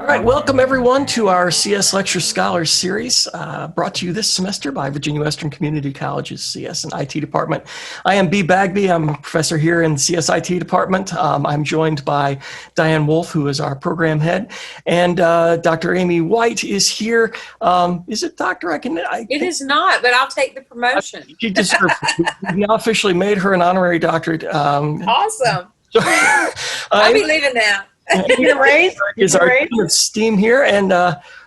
All right, welcome everyone to our CS Lecture Scholars Series, brought to you this semester by Virginia Western Community College's CS and IT Department. I am B. Bagby. I'm a professor here in the CS/IT Department. I'm joined by Diane Wolf, who is our program head, and Dr. Amy White is here. Is it Doctor? It is not, but I'll take the promotion. She deserves it. We've now officially made her an honorary doctorate. Awesome. I'll be leaving now. Is our team here, and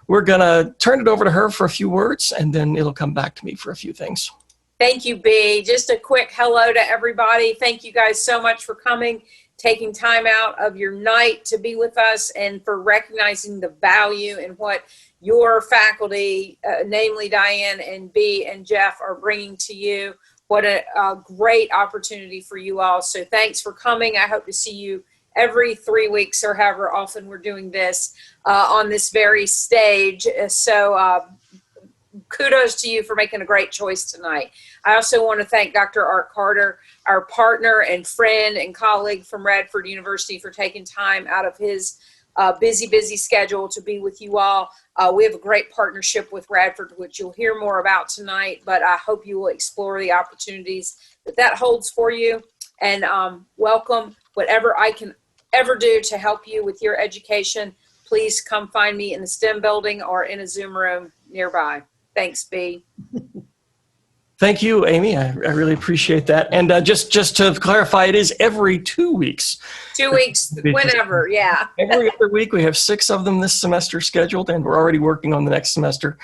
we're going to turn it over to her for a few words, and then it'll come back to me for a few things. Thank you, B. Just a quick hello to everybody. Thank you guys so much for coming, taking time out of your night to be with us, and for recognizing the value in what your faculty, namely Diane and B and Jeff, are bringing to you. What a great opportunity for you all. So thanks for coming. I hope to see you every 3 weeks or however often we're doing this on this very stage. So kudos to you for making a great choice tonight. I also want to thank Dr. Art Carter, our partner and friend and colleague from Radford University, for taking time out of his busy schedule to be with you all. We have a great partnership with Radford, which you'll hear more about tonight, but I hope you will explore the opportunities that holds for you. And welcome. Whatever I can ever do to help you with your education, please come find me in the STEM building or in a Zoom room nearby. Thanks, B. Thank you, Amy. I really appreciate that. And just to clarify, it is every 2 weeks. 2 weeks, whenever, yeah. Every other week. We have 6 of them this semester scheduled, and we're already working on the next semester.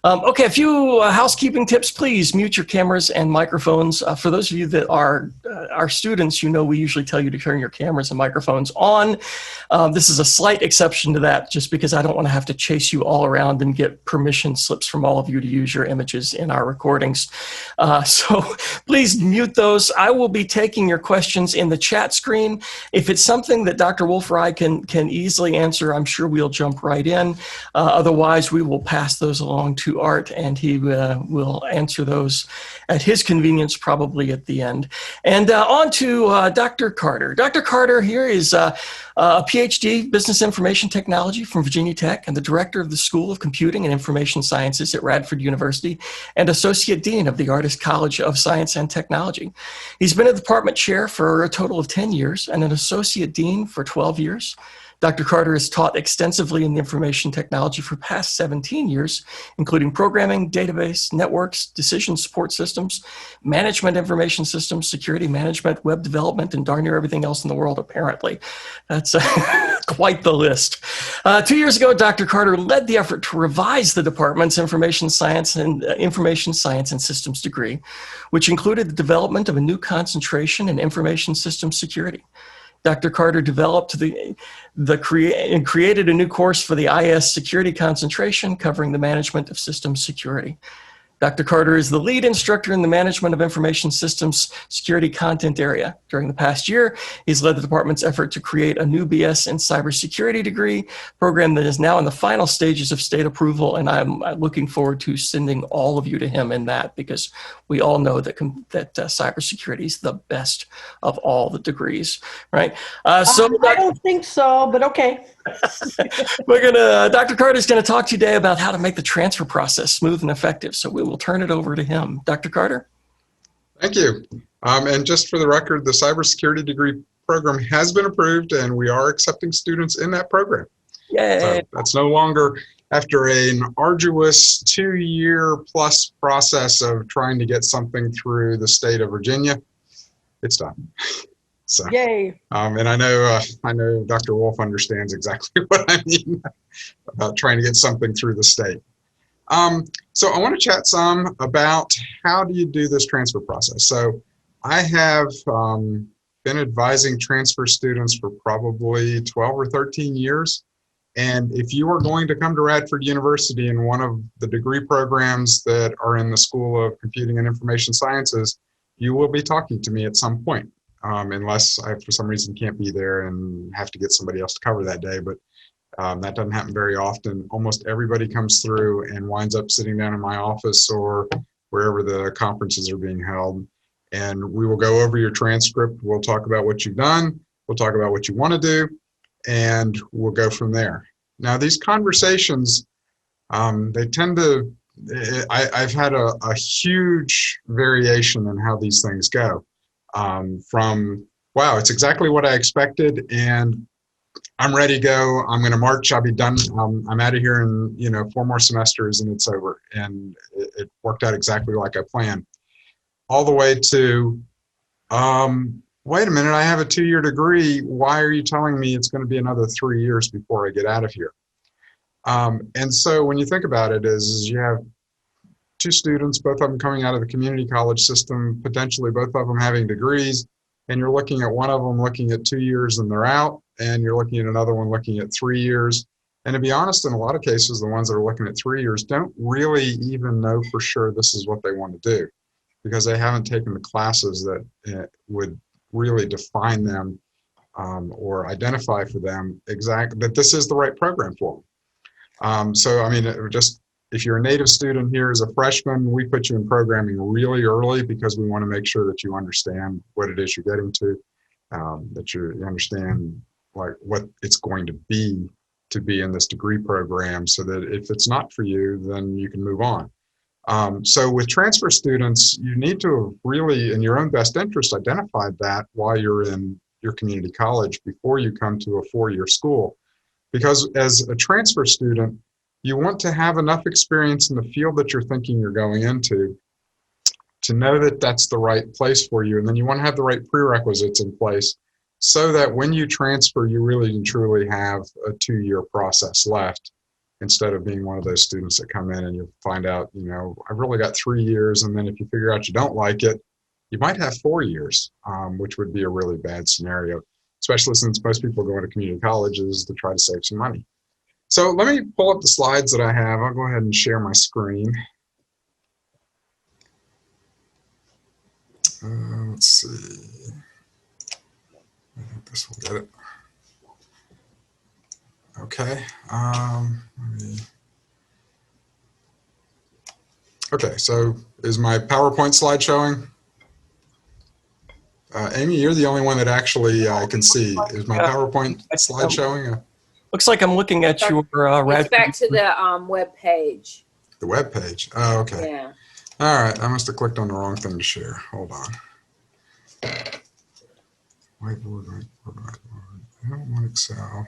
Okay, a few housekeeping tips. Please mute your cameras and microphones. For those of you that are our students, you know we usually tell you to turn your cameras and microphones on. This is a slight exception to that, just because I don't want to have to chase you all around and get permission slips from all of you to use your images in our recordings. So please mute those. I will be taking your questions in the chat screen. If it's something that Dr. Wolf or I can easily answer, I'm sure we'll jump right in. Otherwise, we will pass those along to Art, and he will answer those at his convenience, probably at the end. And on to Dr. Carter. Dr. Carter here is a PhD, Business Information Technology from Virginia Tech, and the director of the School of Computing and Information Sciences at Radford University, and Associate Dean of the Artist College of Science and Technology. He's been a department chair for a total of 10 years and an associate dean for 12 years. Dr. Carter has taught extensively in information technology for past 17 years, including programming, database, networks, decision support systems, management information systems, security management, web development, and darn near everything else in the world, apparently. That's quite the list. 2 years ago, Dr. Carter led the effort to revise the department's Information Science and Systems degree, which included the development of a new concentration in information systems security. Dr. Carter developed and created a new course for the IS security concentration covering the management of systems security. Dr. Carter is the lead instructor in the management of information systems security content area. During the past year, he's led the department's effort to create a new BS in cybersecurity degree program that is now in the final stages of state approval, and I'm looking forward to sending all of you to him in that, because we all know that cybersecurity is the best of all the degrees, right? I don't think so, but okay. Dr. Carter is going to talk today about how to make the transfer process smooth and effective. So we will turn it over to him. Dr. Carter? Thank you. And just for the record, the cybersecurity degree program has been approved, and we are accepting students in that program. Yay. So that's no longer, after an arduous 2-year plus process of trying to get something through the state of Virginia, it's done. So, yay. And I know Dr. Wolf understands exactly what I mean about trying to get something through the state. So I want to chat some about how do you do this transfer process. So I have been advising transfer students for probably 12 or 13 years. And if you are going to come to Radford University in one of the degree programs that are in the School of Computing and Information Sciences, you will be talking to me at some point. Unless I, for some reason, can't be there and have to get somebody else to cover that day. But that doesn't happen very often. Almost everybody comes through and winds up sitting down in my office or wherever the conferences are being held. And we will go over your transcript. We'll talk about what you've done. We'll talk about what you want to do. And we'll go from there. Now these conversations, they tend to, I've had a huge variation in how these things go. From, wow, it's exactly what I expected, and I'm ready to go. I'm going to march. I'll be done. I'm out of here in 4 more semesters and it's over. And it worked out exactly like I planned. All the way to, wait a minute, I have a 2-year degree. Why are you telling me it's going to be another 3 years before I get out of here? And so when you think about it, is you have 2 students, both of them coming out of the community college system, potentially both of them having degrees, and you're looking at one of them looking at 2 years and they're out, and you're looking at another one looking at 3 years. And to be honest, in a lot of cases, the ones that are looking at 3 years don't really even know for sure this is what they want to do, because they haven't taken the classes that would really define them or identify for them exactly that this is the right program for them. So, I mean, if you're a native student here as a freshman, we put you in programming really early because we want to make sure that you understand what it is you're getting to, that you understand like what it's going to be in this degree program, so that if it's not for you, then you can move on. So with transfer students, you need to have really, in your own best interest, identified that while you're in your community college before you come to a 4-year school. Because as a transfer student, you want to have enough experience in the field that you're thinking you're going into to know that that's the right place for you. And then you want to have the right prerequisites in place so that when you transfer, you really and truly have a 2-year process left, instead of being one of those students that come in and you find out, I've really got 3 years. And then if you figure out you don't like it, you might have 4 years, which would be a really bad scenario, especially since most people go into community colleges to try to save some money. So let me pull up the slides that I have. I'll go ahead and share my screen. Let's see. I think this will get it. Okay. Okay, so is my PowerPoint slide showing? Amy, you're the only one that actually I can see. Is my PowerPoint slide showing? Looks like I'm looking at your It's back to the web page. The web page. Oh, okay. Yeah. All right. I must have clicked on the wrong thing to share. Hold on. Whiteboard. I don't want Excel.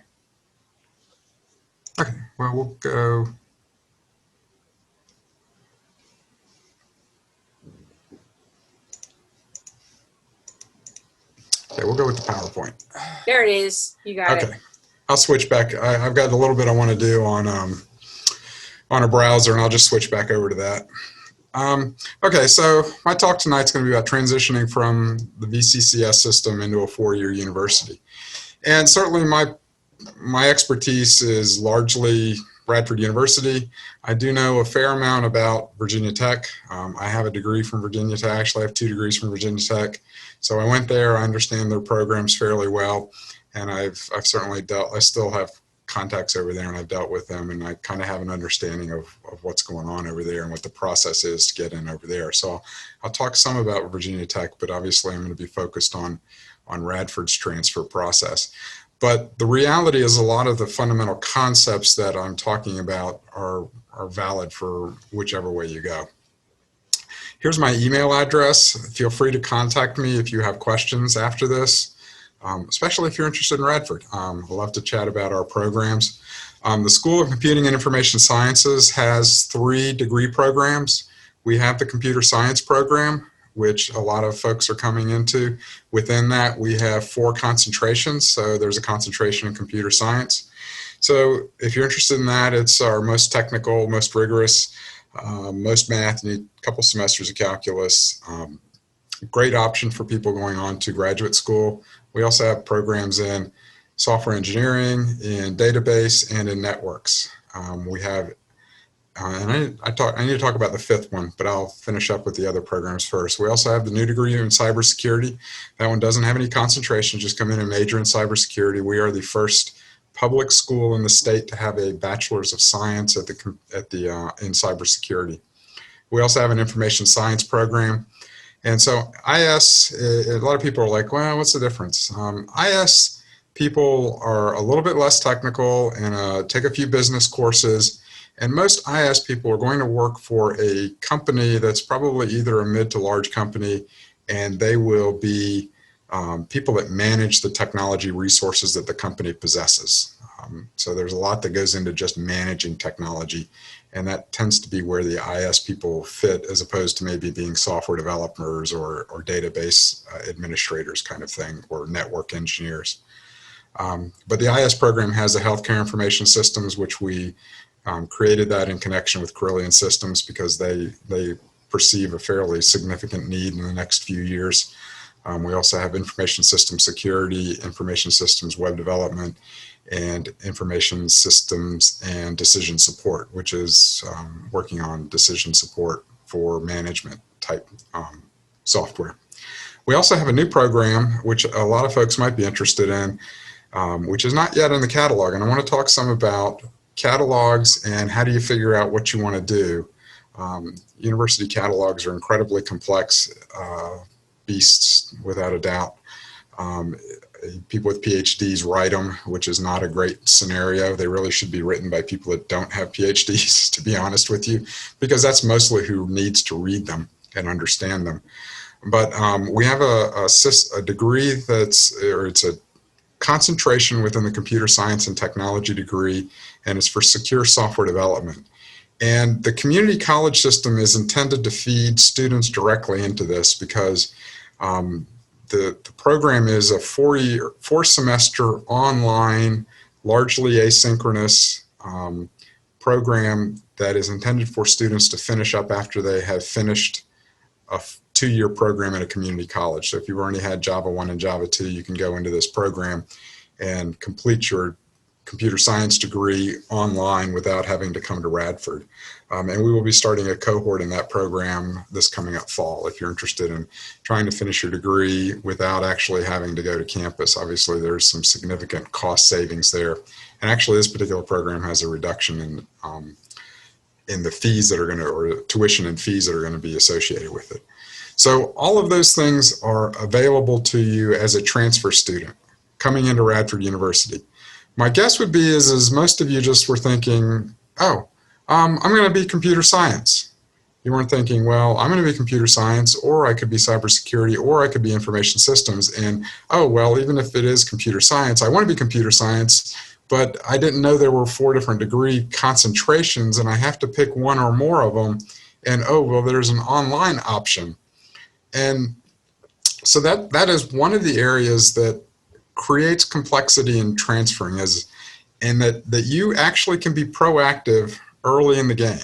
Okay. Well, we'll go. Okay, we'll go with the PowerPoint. There it is. You got it. Okay. I'll switch back. I've got a little bit I want to do on a browser, and I'll just switch back over to that. Okay, so my talk tonight is going to be about transitioning from the VCCS system into a 4-year university. And certainly my expertise is largely Radford University. I do know a fair amount about Virginia Tech. I have a degree from Virginia Tech. Actually, I have 2 degrees from Virginia Tech. So I went there. I understand their programs fairly well. And I've certainly I still have contacts over there, and I've dealt with them, and I kind of have an understanding of what's going on over there and what the process is to get in over there. So I'll talk some about Virginia Tech, but obviously I'm going to be focused on Radford's transfer process. But the reality is a lot of the fundamental concepts that I'm talking about are valid for whichever way you go. Here's my email address. Feel free to contact me if you have questions after this. Especially if you're interested in Radford. I'd love to chat about our programs. The School of Computing and Information Sciences has 3 degree programs. We have the Computer Science program, which a lot of folks are coming into. Within that, we have 4 concentrations. So there's a concentration in computer science. So if you're interested in that, it's our most technical, most rigorous, most math, you need a couple semesters of calculus. Great option for people going on to graduate school. We also have programs in software engineering, in database, and in networks. We have, and I need to talk about the 5th one, but I'll finish up with the other programs first. We also have the new degree in cybersecurity. That one doesn't have any concentration, just come in and major in cybersecurity. We are the first public school in the state to have a Bachelors of Science in cybersecurity. We also have an information science program. And so IS, a lot of people are like, well, what's the difference? IS people are a little bit less technical and take a few business courses. And most IS people are going to work for a company that's probably either a mid to large company, and they will be people that manage the technology resources that the company possesses. So there's a lot that goes into just managing technology, and that tends to be where the IS people fit, as opposed to maybe being software developers or database administrators kind of thing, or network engineers. But the IS program has the healthcare information systems, which we created that in connection with Carillion Systems because they perceive a fairly significant need in the next few years. We also have information systems security, information systems web development, and information systems and decision support, which is working on decision support for management type software. We also have a new program, which a lot of folks might be interested in, which is not yet in the catalog. And I want to talk some about catalogs and how do you figure out what you want to do. University catalogs are incredibly complex beasts, without a doubt. People with PhDs write them, which is not a great scenario. They really should be written by people that don't have PhDs, to be honest with you, because that's mostly who needs to read them and understand them. But we have a degree it's a concentration within the computer science and technology degree, and it's for secure software development. And the community college system is intended to feed students directly into this because the program is a four semester online, largely asynchronous program that is intended for students to finish up after they have finished a 2-year program at a community college. So if you've already had Java 1 and Java 2, you can go into this program and complete your computer science degree online without having to come to Radford. And we will be starting a cohort in that program this coming up fall. If you're interested in trying to finish your degree without actually having to go to campus, obviously there's some significant cost savings there. And actually this particular program has a reduction in the fees that are going to, or tuition and fees that are going to be associated with it. So all of those things are available to you as a transfer student coming into Radford University. My guess would be is most of you just were thinking, oh, I'm going to be computer science. You weren't thinking, well, I'm going to be computer science, or I could be cybersecurity, or I could be information systems. And, oh, well, even if it is computer science, I want to be computer science, but I didn't know there were 4 different degree concentrations, and I have to pick one or more of them. And, oh, well, there's an online option. And so that is one of the areas that creates complexity in transferring, and that you actually can be proactive early in the game.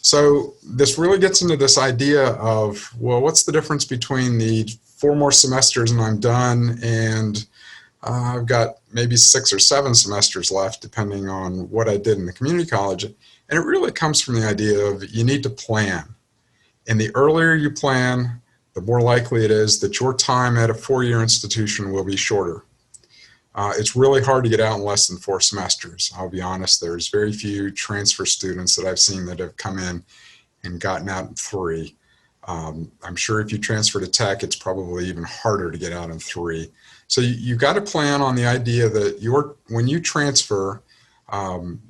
So this really gets into this idea of, well, what's the difference between the 4 more semesters and I'm done, and I've got maybe 6 or 7 semesters left, depending on what I did in the community college. And it really comes from the idea of you need to plan. And the earlier you plan, the more likely it is that your time at a 4-year institution will be shorter. It's really hard to get out in less than 4 semesters. I'll be honest, there's very few transfer students that I've seen that have come in and gotten out in 3. I'm sure if you transfer to tech, it's probably even harder to get out in 3. So you've got to plan on the idea that when you transfer,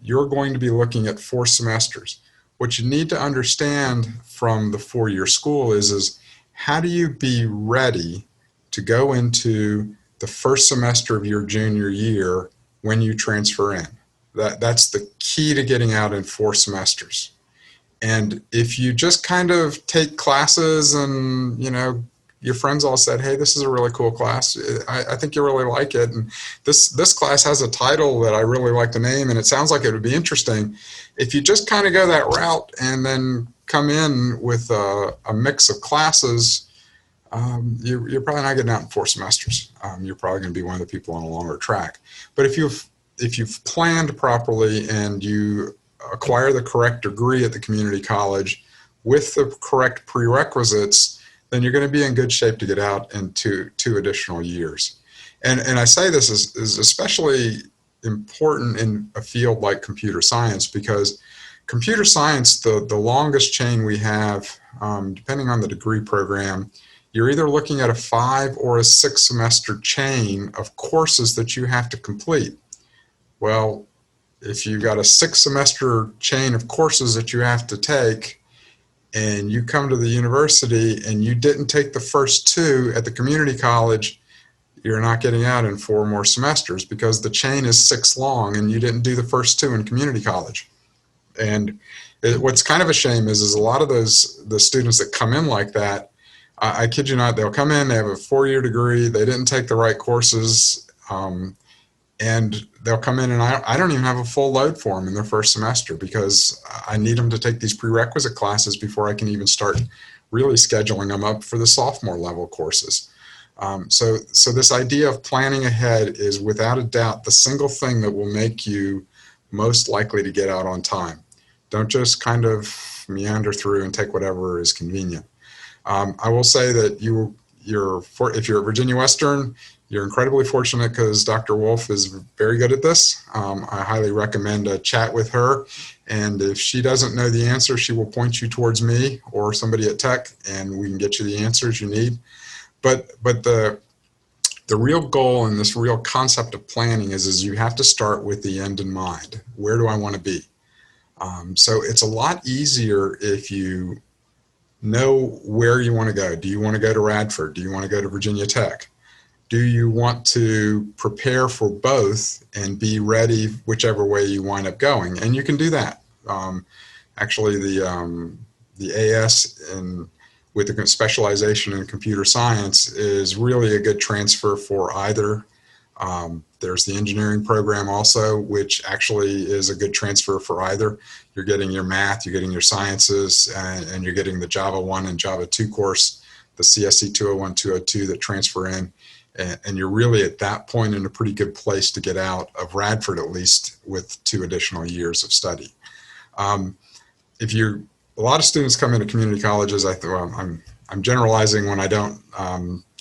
you're going to be looking at 4 semesters. What you need to understand from the 4-year school is how do you be ready to go into the first semester of your junior year when you transfer in. That's the key to getting out in 4 semesters. And if you just kind of take classes and, your friends all said, hey, this is a really cool class. I think you really like it. And this class has a title that I really like the name, and it sounds like it would be interesting. If you just kind of go that route and then come in with a mix of classes, you're probably not getting out in 4 semesters. You're probably going to be one of the people on a longer track. But if you've planned properly and you acquire the correct degree at the community college with the correct prerequisites, then you're going to be in good shape to get out in 2 additional years. And I say this is especially important in a field like computer science, because computer science, the longest chain we have, depending on the degree program, you're either looking at a 5 or a 6 semester chain of courses that you have to complete. Well, if you've got a 6 semester chain of courses that you have to take, and you come to the university and you didn't take the first 2 at the community college, you're not getting out in 4 more semesters because the chain is 6 long and you didn't do the first 2 in community college. And what's kind of a shame is a lot of the students that come in like that, I kid you not, they'll come in, they have a 4-year degree, they didn't take the right courses, and they'll come in and I don't even have a full load for them in their first semester because I need them to take these prerequisite classes before I can even start really scheduling them up for the sophomore level courses. So this idea of planning ahead is without a doubt the single thing that will make you most likely to get out on time. Don't just kind of meander through and take whatever is convenient. I will say that if you're at Virginia Western, you're incredibly fortunate because Dr. Wolf is very good at this. I highly recommend a chat with her. And if she doesn't know the answer, she will point you towards me or somebody at Tech, and we can get you the answers you need. But the real goal and this real concept of planning is you have to start with the end in mind. Where do I want to be? So it's a lot easier if you know where you want to go. Do you want to go to Radford? Do you want to go to Virginia Tech? Do you want to prepare for both and be ready whichever way you wind up going? And you can do that. Actually, the AS with the specialization in computer science is really a good transfer for either. There's the engineering program also, which actually is a good transfer for either. You're getting your math, you're getting your sciences, and you're getting the Java 1 and Java 2 course, the CSE 201, 202 that transfer in. And you're really at that point in a pretty good place to get out of Radford, at least with 2 additional years of study. A lot of students come into community colleges. I'm generalizing when I don't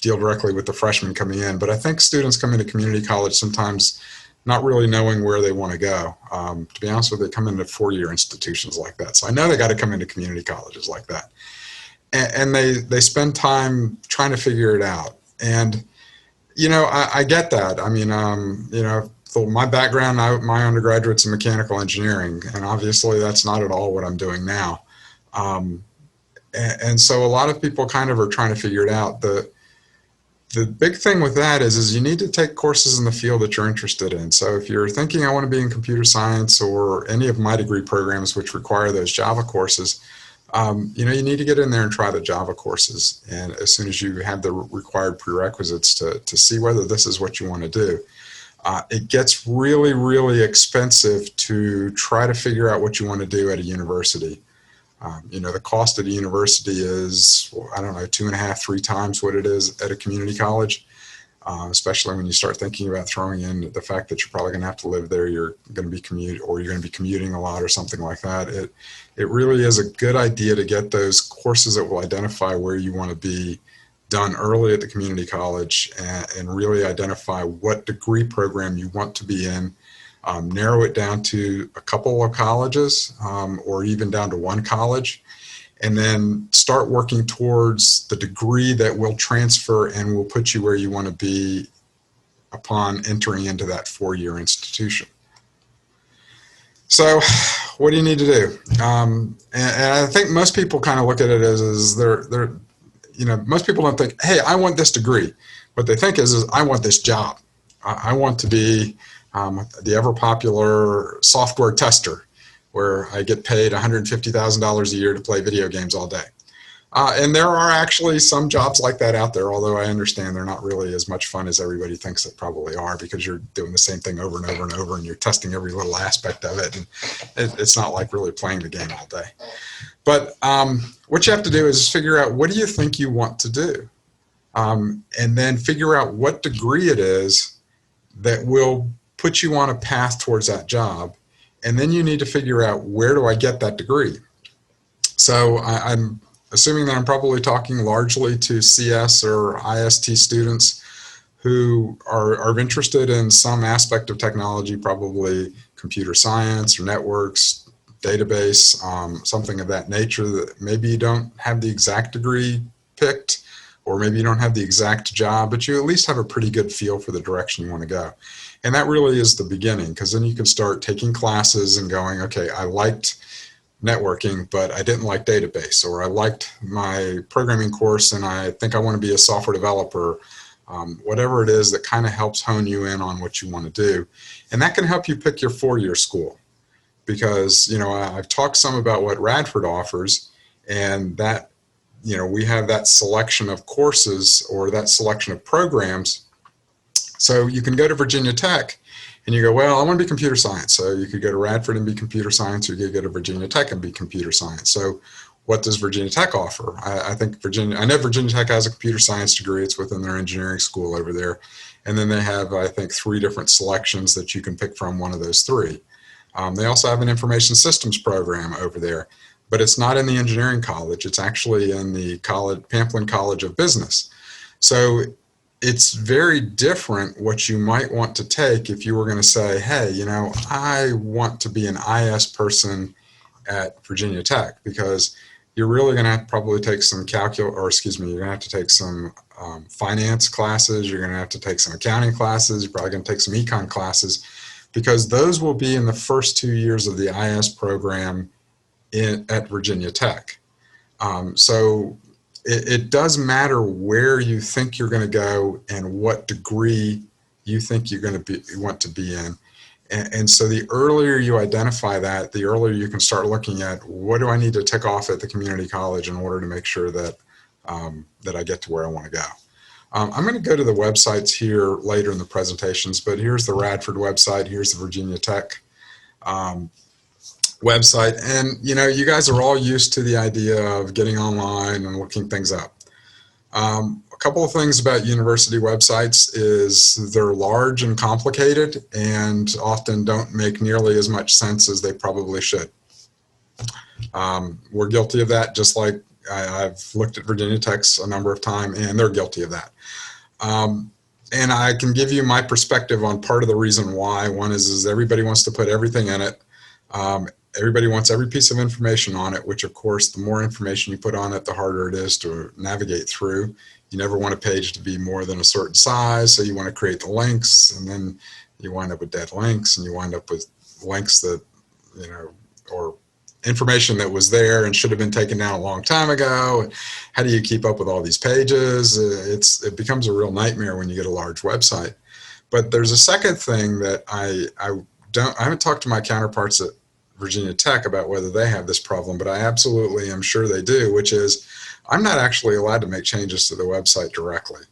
deal directly with the freshmen coming in, but I think students come into community college sometimes not really knowing where they want to go. To be honest with you, they come into 4-year institutions like that. So I know they got to come into community colleges like that. And they spend time trying to figure it out. And I get that. I mean, so my background, my undergraduate's in mechanical engineering, and obviously that's not at all what I'm doing now. And so a lot of people kind of are trying to figure it out. The big thing with that is you need to take courses in the field that you're interested in. So if you're thinking I want to be in computer science or any of my degree programs which require those Java courses, you need to get in there and try the Java courses. And as soon as you have the required prerequisites to see whether this is what you want to do, it gets really, really expensive to try to figure out what you want to do at a university. The cost at a university is, 2.5, 3 times what it is at a community college, especially when you start thinking about throwing in the fact that you're probably going to have to live there, you're going to be commuting a lot or something like that. It really is a good idea to get those courses that will identify where you want to be done early at the community college and really identify what degree program you want to be in. Narrow it down to a couple of colleges or even down to 1 college, and then start working towards the degree that will transfer and will put you where you want to be upon entering into that 4-year institution. So what do you need to do? And I think most people kind of look at it as most people don't think, hey, I want this degree. What they think is I want this job. I want to be the ever popular software tester, where I get paid $150,000 a year to play video games all day. And there are actually some jobs like that out there, although I understand they're not really as much fun as everybody thinks they probably are, because you're doing the same thing over and over and over, and you're testing every little aspect of it. And it's not like really playing the game all day. But what you have to do is figure out, what do you think you want to do? And then figure out what degree it is that will put you on a path towards that job. And then you need to figure out, where do I get that degree? So I'm assuming that I'm probably talking largely to CS or IST students who are interested in some aspect of technology, probably computer science or networks, database, something of that nature, that maybe you don't have the exact degree picked, or maybe you don't have the exact job, but you at least have a pretty good feel for the direction you want to go. And that really is the beginning, because then you can start taking classes and going, okay, I liked networking, but I didn't like database, or I liked my programming course and I think I want to be a software developer. Whatever it is that kind of helps hone you in on what you want to do. And that can help you pick your four-year school, because, you know, I've talked some about what Radford offers, and that, you know, we have that selection of courses or that selection of programs. So you can go to Virginia Tech and you go, well, I want to be computer science. So you could go to Radford and be computer science, or you could go to Virginia Tech and be computer science. So what does Virginia Tech offer? I know Virginia Tech has a computer science degree. It's within their engineering school over there. And then they have, I think, 3 different selections that you can pick from one of those 3. They also have an information systems program over there, but it's not in the engineering college. It's actually in the Pamplin College of Business. So it's very different what you might want to take if you were going to say, hey, you know, I want to be an IS person at Virginia Tech, because you're really going to have to probably take some you're going to have to take some finance classes. You're going to have to take some accounting classes. You're probably going to take some econ classes, because those will be in the first 2 years of the IS program at Virginia Tech. So it does matter where you think you're going to go and what degree you think you're going to want to be in. And so the earlier you identify that, the earlier you can start looking at, what do I need to tick off at the community college in order to make sure that that I get to where I want to go. I'm going to go to the websites here later in the presentations, but here's the Radford website. Here's the Virginia Tech website. And, you know, you guys are all used to the idea of getting online and looking things up. A couple of things about university websites is they're large and complicated and often don't make nearly as much sense as they probably should. We're guilty of that, just like I've looked at Virginia Tech's a number of times, and they're guilty of that. And I can give you my perspective on part of the reason why. One is everybody wants to put everything in it. Everybody wants every piece of information on it, which of course, the more information you put on it, the harder it is to navigate through. You never want a page to be more than a certain size, so you want to create the links, and then you wind up with dead links, and you wind up with links that, you know, or information that was there and should have been taken down a long time ago. How do you keep up with all these pages? It becomes a real nightmare when you get a large website. But there's a second thing that I haven't talked to my counterparts at Virginia Tech about whether they have this problem, but I absolutely am sure they do, which is I'm not actually allowed to make changes to the website directly.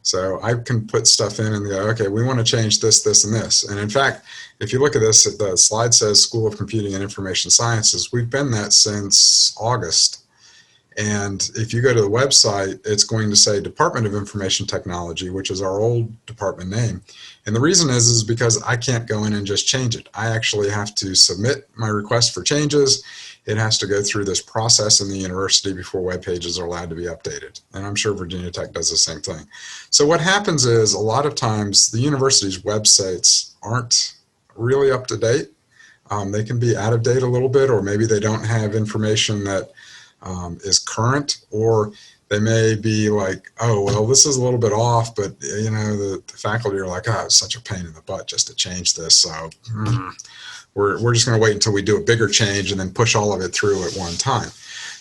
So I can put stuff in and go, okay, we want to change this, this, and this. And in fact, if you look at this, the slide says School of Computing and Information Sciences. We've been that since August. And if you go to the website, it's going to say Department of Information Technology, which is our old department name. And the reason is because I can't go in and just change it. I actually have to submit my request for changes. It has to go through this process in the university before web pages are allowed to be updated. And I'm sure Virginia Tech does the same thing. So what happens is a lot of times the university's websites aren't really up to date. They can be out of date a little bit, or maybe they don't have information that is current, or they may be like, oh, well, this is a little bit off, but you know, the faculty are like, oh, it's such a pain in the butt just to change this. So we're just going to wait until we do a bigger change and then push all of it through at one time.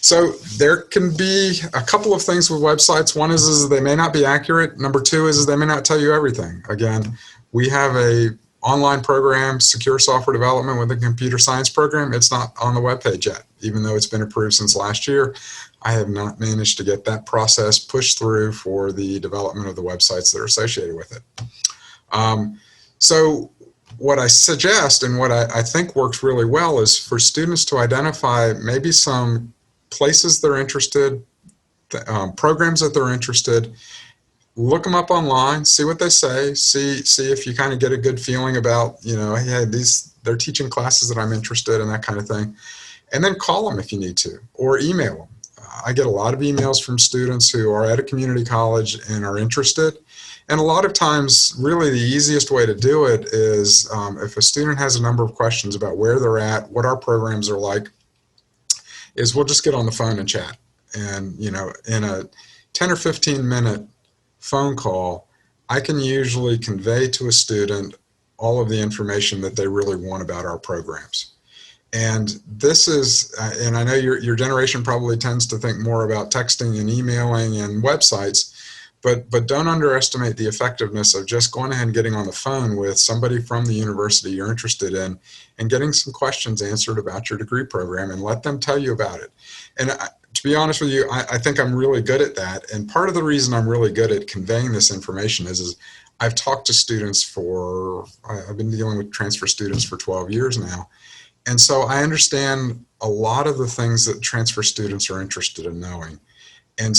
So there can be a couple of things with websites. One is they may not be accurate. Number 2 is they may not tell you everything. Again, we have a online program, secure software development with a computer science program. It's not on the webpage yet, even though it's been approved since last year. I have not managed to get that process pushed through for the development of the websites that are associated with it. So what I suggest and what I think works really well is for students to identify maybe some places they're interested, programs that they're interested, look them up online, see what they say, see if you kind of get a good feeling about, you know, hey, they're teaching classes that I'm interested in, that kind of thing. And then call them if you need to, or email them. I get a lot of emails from students who are at a community college and are interested. And a lot of times, really the easiest way to do it is if a student has a number of questions about where they're at, what our programs are like, is we'll just get on the phone and chat. And, you know, 10 or 15-minute phone call, I can usually convey to a student all of the information that they really want about our programs. And this is, and I know your generation probably tends to think more about texting and emailing and websites, but don't underestimate the effectiveness of just going ahead and getting on the phone with somebody from the university you're interested in and getting some questions answered about your degree program and let them tell you about it. And to be honest with you, I think I'm really good at that. And part of the reason I'm really good at conveying this information is I've talked to students I've been dealing with transfer students for 12 years now. And so I understand a lot of the things that transfer students are interested in knowing. And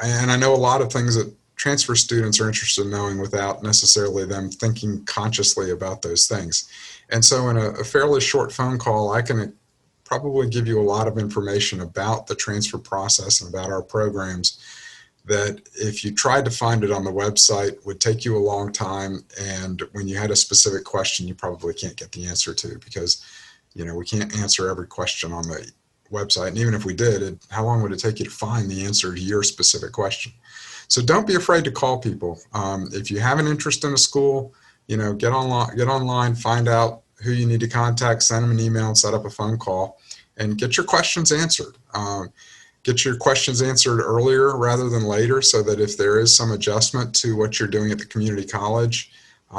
I know a lot of things that transfer students are interested in knowing without necessarily them thinking consciously about those things. And so in a fairly short phone call, I can probably give you a lot of information about the transfer process and about our programs that if you tried to find it on the website would take you a long time. And when you had a specific question, you probably can't get the answer to, because we can't answer every question on the website. And even if we did, how long would it take you to find the answer to your specific question? So don't be afraid to call people. If you have an interest in a school, get online, find out who you need to contact, send them an email and set up a phone call and get your questions answered. Get your questions answered earlier rather than later, so that if there is some adjustment to what you're doing at the community college,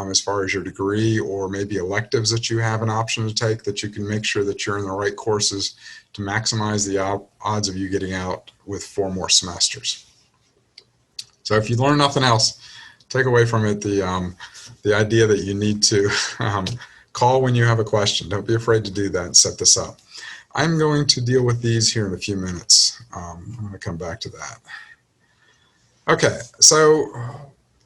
as far as your degree or maybe electives that you have an option to take, that you can make sure that you're in the right courses to maximize the odds of you getting out with 4 more semesters. So if you learn nothing else, take away from it the idea that you need to call when you have a question. Don't be afraid to do that and set this up. I'm going to deal with these here in a few minutes. I'm going to come back to that. Okay, so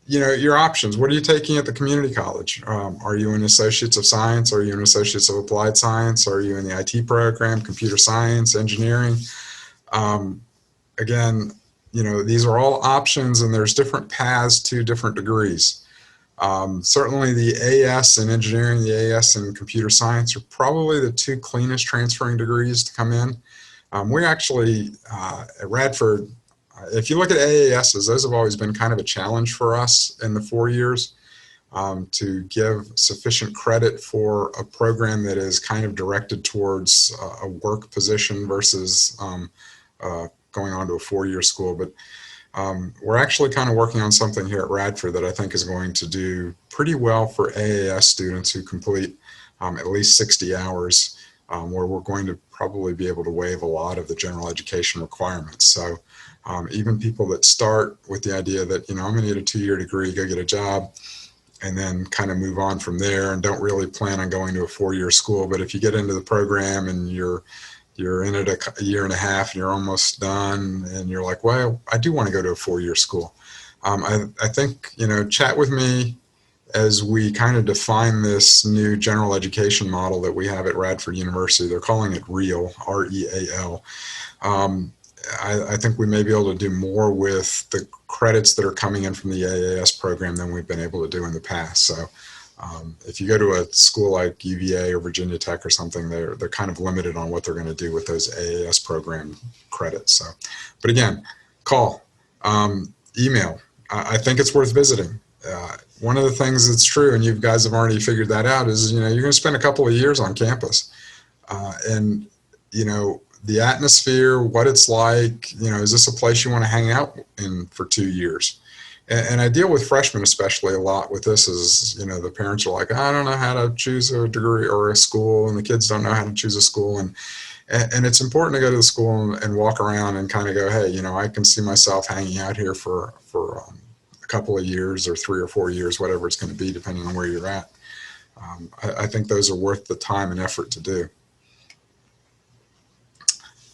your options. What are you taking at the community college? Are you an Associates of Science? Are you an Associates of Applied Science? Are you in the IT program, computer science, engineering? Again, these are all options, and there's different paths to different degrees. Certainly the AS in engineering, the AS in computer science are probably the 2 cleanest transferring degrees to come in. We actually, at Radford, if you look at AASs, those have always been kind of a challenge for us in the 4 years to give sufficient credit for a program that is kind of directed towards a work position versus going on to a 4-year school. But we're actually kind of working on something here at Radford that I think is going to do pretty well for AAS students who complete at least 60 hours, where we're going to probably be able to waive a lot of the general education requirements. So even people that start with the idea that, I'm going to need a 2-year degree, go get a job, and then kind of move on from there and don't really plan on going to a 4-year school. But if you get into the program and you're in it a year and a half and you're almost done and you're like, well, I do want to go to a 4-year school. I think, chat with me as we kind of define this new general education model that we have at Radford University. They're calling it REAL, R-E-A-L. I think we may be able to do more with the credits that are coming in from the AAS program than we've been able to do in the past. So if you go to a school like UVA or Virginia Tech or something, they're kind of limited on what they're going to do with those AAS program credits. So, but again, call, email. I think it's worth visiting. One of the things that's true, and you guys have already figured that out, is you're going to spend a couple of years on campus, and the atmosphere, what it's like. Is this a place you want to hang out in for 2 years? And I deal with freshmen especially a lot with this. Is the parents are like, I don't know how to choose a degree or a school, and the kids don't know how to choose a school, and it's important to go to the school and walk around and kind of go, hey, I can see myself hanging out here for a couple of years or 3 or 4 years, whatever it's going to be, depending on where you're at. I think those are worth the time and effort to do.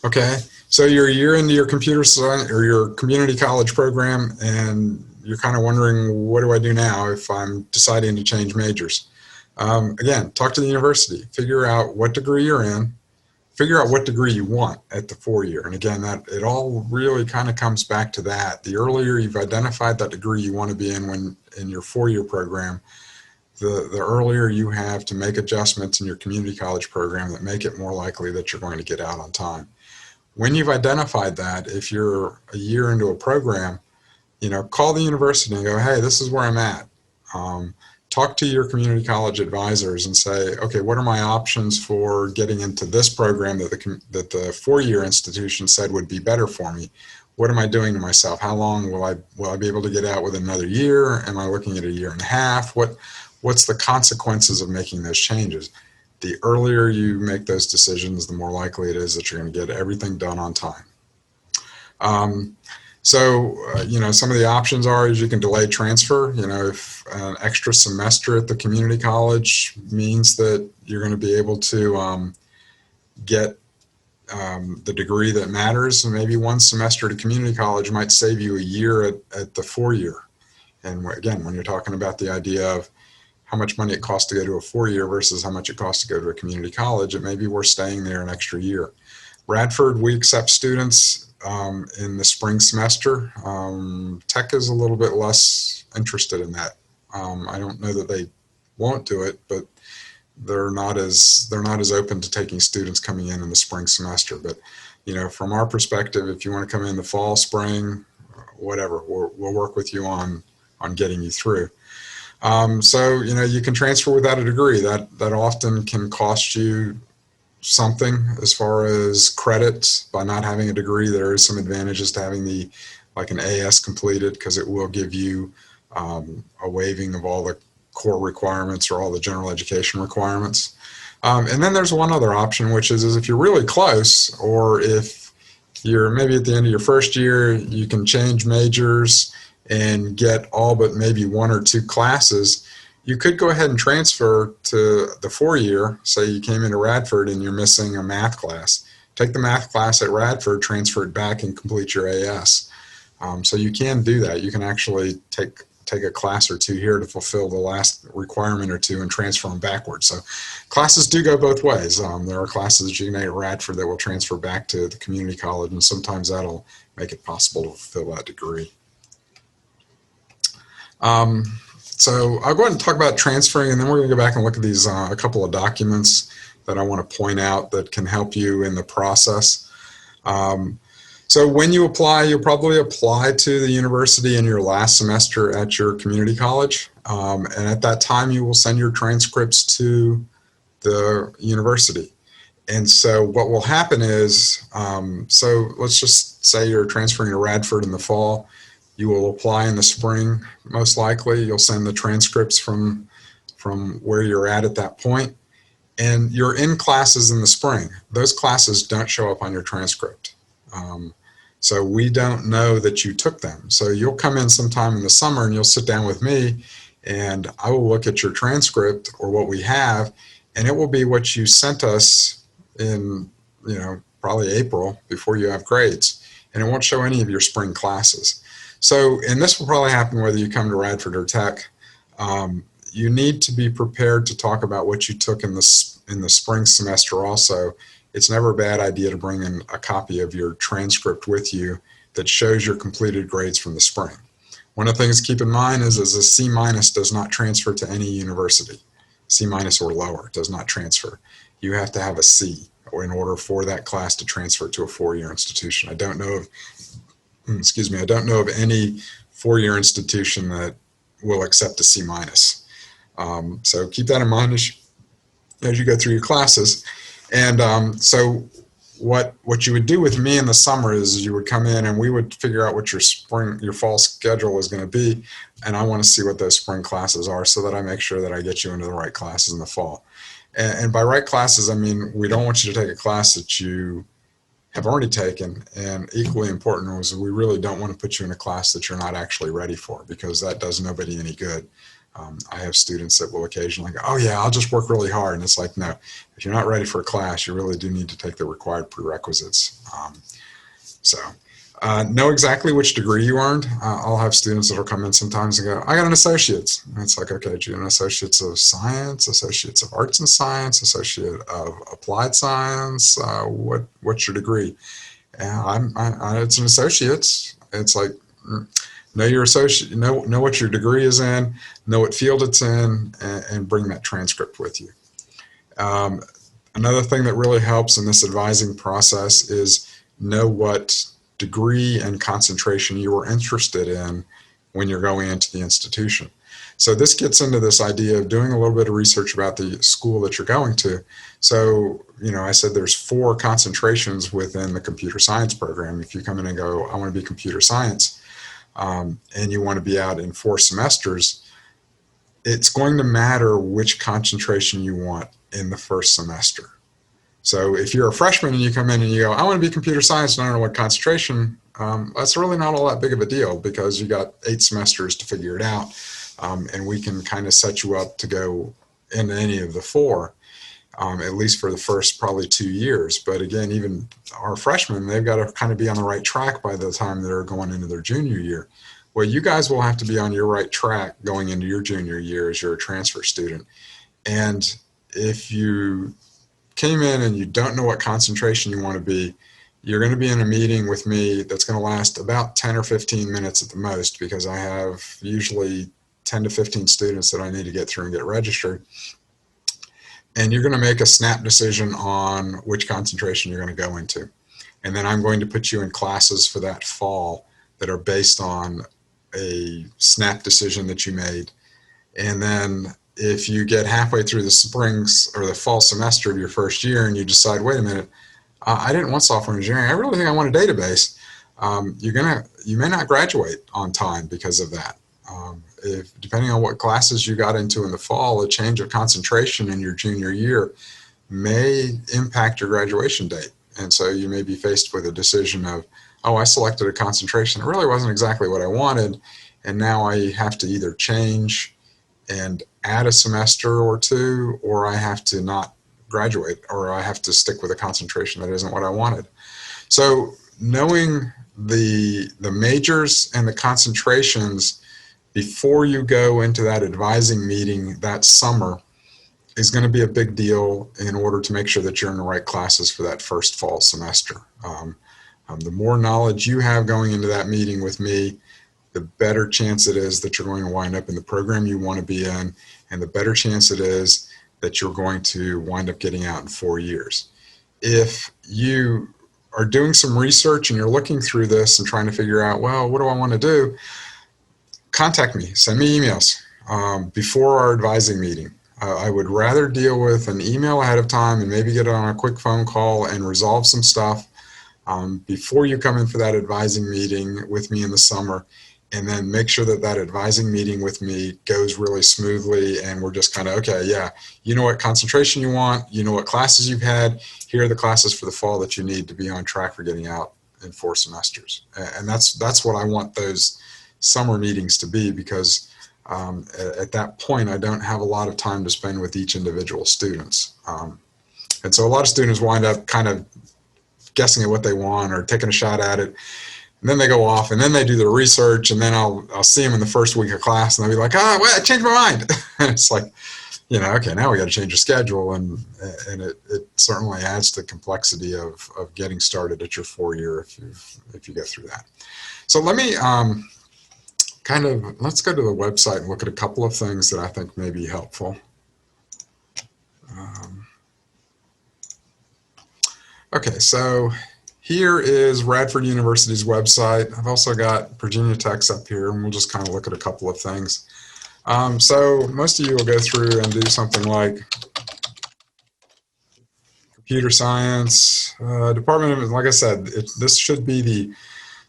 Okay, so you're a year into your computer science or your community college program, and you're kind of wondering, what do I do now if I'm deciding to change majors? Again, talk to the university, figure out what degree you're in, figure out what degree you want at the 4-year. And again, that it all really kind of comes back to that. The earlier you've identified that degree you want to be in in your 4-year program, the earlier you have to make adjustments in your community college program that make it more likely that you're going to get out on time. when you've identified that, if you're a year into a program, call the university and go, hey, this is where I'm at. Talk to your community college advisors and say, okay, what are my options for getting into this program that the four-year institution said would be better for me? What am I doing to myself? How long will I be able to get out with another year? Am I looking at a year and a half? What's the consequences of making those changes? The earlier you make those decisions, the more likely it is that you're going to get everything done on time. Some of the options are is you can delay transfer. If an extra semester at the community college means that you're going to be able to get the degree that matters, and maybe one semester at a community college might save you a year at the four-year. And again, when you're talking about the idea of how much money it costs to go to a four-year versus how much it costs to go to a community college, it may be worth staying there an extra year. Radford, we accept students in the spring semester. Tech is a little bit less interested in that. I don't know that they won't do it, but they're not as open to taking students coming in the spring semester. But from our perspective, if you want to come in the fall, spring, whatever, we'll work with you on getting you through. You can transfer without a degree. That often can cost you something as far as credit. By not having a degree, there is some advantages to having an AS completed, because it will give you a waiving of all the core requirements or all the general education requirements. And then there's one other option, which is if you're really close, or if you're maybe at the end of your first year, you can change majors and get all but maybe one or two classes. You could go ahead and transfer to the four-year. Say you came into Radford and you're missing a math class. Take the math class at Radford, transfer it back, and complete your AS. So you can do that. You can actually take a class or two here to fulfill the last requirement or two and transfer them backwards. So classes do go both ways. There are classes that you can take at Radford that will transfer back to the community college, and sometimes that'll make it possible to fulfill that degree. So I'll go ahead and talk about transferring, and then we're going to go back and look at these a couple of documents that I want to point out that can help you in the process. So when you apply, you'll probably apply to the university in your last semester at your community college. And at that time, you will send your transcripts to the university. And so what will happen is, so let's just say you're transferring to Radford in the fall. You will apply in the spring, most likely. You'll send the transcripts from where you're at that point. And you're in classes in the spring. Those classes don't show up on your transcript. So we don't know that you took them. So you'll come in sometime in the summer and you'll sit down with me, and I will look at your transcript or what we have, and it will be what you sent us in, probably April before you have grades. And it won't show any of your spring classes. So, and this will probably happen whether you come to Radford or Tech. You need to be prepared to talk about what you took in the spring semester also. It's never a bad idea to bring in a copy of your transcript with you that shows your completed grades from the spring. One of the things to keep in mind is a C- does not transfer to any university. C- or lower does not transfer. You have to have a C in order for that class to transfer to a four-year institution. I don't know of any four-year institution that will accept a C-. So keep that in mind as you go through your classes. And so what you would do with me in the summer is you would come in and we would figure out what your fall schedule is going to be. And I want to see what those spring classes are so that I make sure that I get you into the right classes in the fall. And by right classes, I mean, we don't want you to take a class that you have already taken. And equally important is we really don't want to put you in a class that you're not actually ready for, because that does nobody any good. I have students that will occasionally go, oh yeah, I'll just work really hard. And it's like, no, if you're not ready for a class, you really do need to take the required prerequisites. Know exactly which degree you earned. I'll have students that will come in sometimes and go, I got an associate's. And it's like, okay, do you have an associate's of science, associate's of arts and science, associate of applied science? What's your degree? And it's an associate's. It's like, know your associate, know what your degree is in, know what field it's in, and bring that transcript with you. Another thing that really helps in this advising process is know what degree and concentration you are interested in when you're going into the institution. So this gets into this idea of doing a little bit of research about the school that you're going to. So, I said there's 4 concentrations within the computer science program. If you come in and go, I want to be computer science, and you want to be out in 4 semesters, it's going to matter which concentration you want in the first semester. So if you're a freshman and you come in and you go, I want to be computer science and I don't know what concentration, that's really not all that big of a deal because you got 8 semesters to figure it out. And we can kind of set you up to go in any of the 4, at least for the first probably 2 years. But again, even our freshmen, they've got to kind of be on the right track by the time they're going into their junior year. Well, you guys will have to be on your right track going into your junior year as you're a transfer student. And if you came in and you don't know what concentration you want to be, you're going to be in a meeting with me that's going to last about 10 or 15 minutes at the most because I have usually 10 to 15 students that I need to get through and get registered. And you're going to make a snap decision on which concentration you're going to go into. And then I'm going to put you in classes for that fall that are based on a snap decision that you made. And then if you get halfway through the springs or the fall semester of your first year and you decide, wait a minute, I didn't want software engineering, I really think I want a database, you may not graduate on time because of that. If depending on what classes you got into in the fall, a change of concentration in your junior year may impact your graduation date. And so you may be faced with a decision of, oh, I selected a concentration. It really wasn't exactly what I wanted. And now I have to either change and add a semester or 2, or I have to not graduate, or I have to stick with a concentration that isn't what I wanted. So knowing the majors and the concentrations before you go into that advising meeting that summer is going to be a big deal in order to make sure that you're in the right classes for that first fall semester. The more knowledge you have going into that meeting with me, the better chance it is that you're going to wind up in the program you want to be in, and the better chance it is that you're going to wind up getting out in 4 years. If you are doing some research and you're looking through this and trying to figure out, well, what do I want to do? Contact me, send me emails before our advising meeting. I would rather deal with an email ahead of time and maybe get on a quick phone call and resolve some stuff before you come in for that advising meeting with me in the summer, and then make sure that that advising meeting with me goes really smoothly and we're just kind of, okay, yeah, you know what concentration you want, you know what classes you've had, here are the classes for the fall that you need to be on track for getting out in 4 semesters. And that's what I want those summer meetings to be, because at that point I don't have a lot of time to spend with each individual students. And so a lot of students wind up kind of guessing at what they want or taking a shot at it. And then they go off and then they do their research, and then I'll see them in the first week of class and they'll be like, oh, wait, I changed my mind. And it's like, okay, now we got to change the schedule. And it certainly adds to the complexity of getting started at your 4-year if you get through that. So let me let's go to the website and look at a couple of things that I think may be helpful. Okay, so here is Radford University's website. I've also got Virginia Tech's up here, and we'll just kind of look at a couple of things. So most of you will go through and do something like computer science, Department of, like I said, this should be the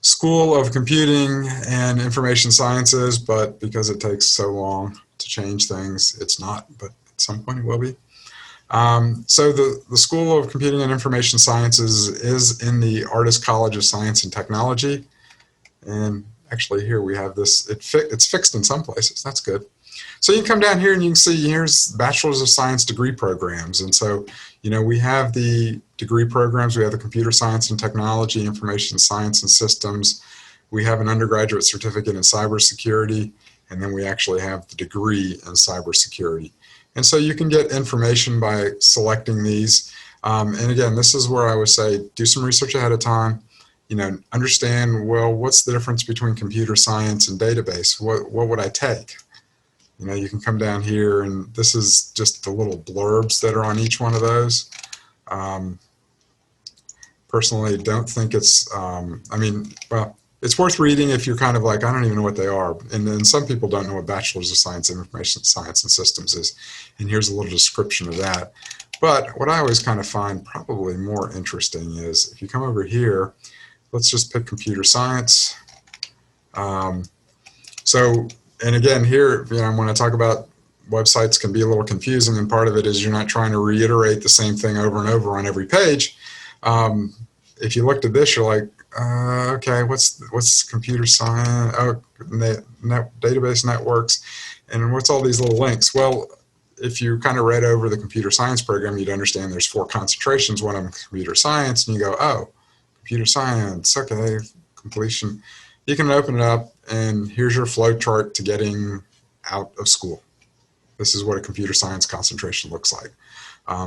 School of Computing and Information Sciences, but because it takes so long to change things, it's not, but at some point it will be. So the School of Computing and Information Sciences is in the Artist College of Science and Technology. And actually here we have this, it's fixed in some places, that's good. So you can come down here and you can see here's Bachelors of Science degree programs. And so, we have the degree programs, we have the Computer Science and Technology, Information Science and Systems. We have an undergraduate certificate in cybersecurity, and then we actually have the degree in cybersecurity. And so you can get information by selecting these. And again, this is where I would say do some research ahead of time. Understand, well, what's the difference between computer science and database? What would I take? You can come down here, and this is just the little blurbs that are on each one of those. personally don't think it's, well, it's worth reading if you're kind of like, I don't even know what they are. And then some people don't know what Bachelors of Science in Information Science and Systems is. And here's a little description of that. But what I always kind of find probably more interesting is if you come over here, let's just pick computer science. And again, here, when I talk about websites can be a little confusing, and part of it is you're not trying to reiterate the same thing over and over on every page. If you looked at this, you're like, okay, what's computer science? Oh, database networks, and what's all these little links? Well, if you kind of read over the computer science program, you'd understand there's 4 concentrations. One of them computer science, and you go, oh, computer science, okay, completion. You can open it up, and here's your flow chart to getting out of school. This is what a computer science concentration looks like.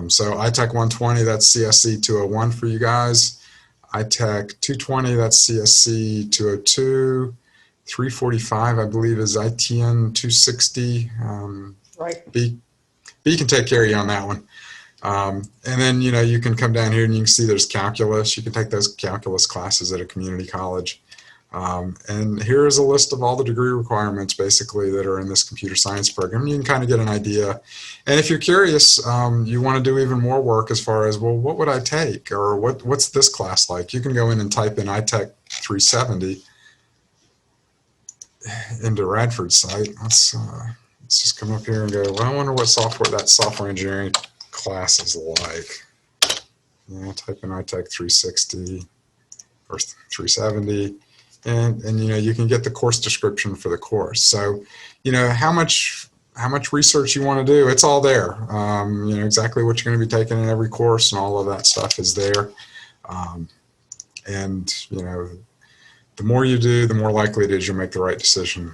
So ITech 120, that's CSC 201 for you guys. ITech 220, that's CSC 202. 345, I believe, is ITN 260. Right. B can take care of you on that one. And then, you can come down here and you can see there's calculus. You can take those calculus classes at a community college. And here's a list of all the degree requirements basically that are in this computer science program. You can kind of get an idea. And if you're curious, you want to do even more work as far as, well, what would I take? Or what's this class like? You can go in and type in ITech 370 into Radford's site. Let's just come up here and go, well, I wonder what that software engineering class is like. Type in ITech 360 or 370. And you can get the course description for the course. So, how much research you want to do, it's all there. Exactly what you're going to be taking in every course and all of that stuff is there. The more you do, the more likely it is you'll make the right decision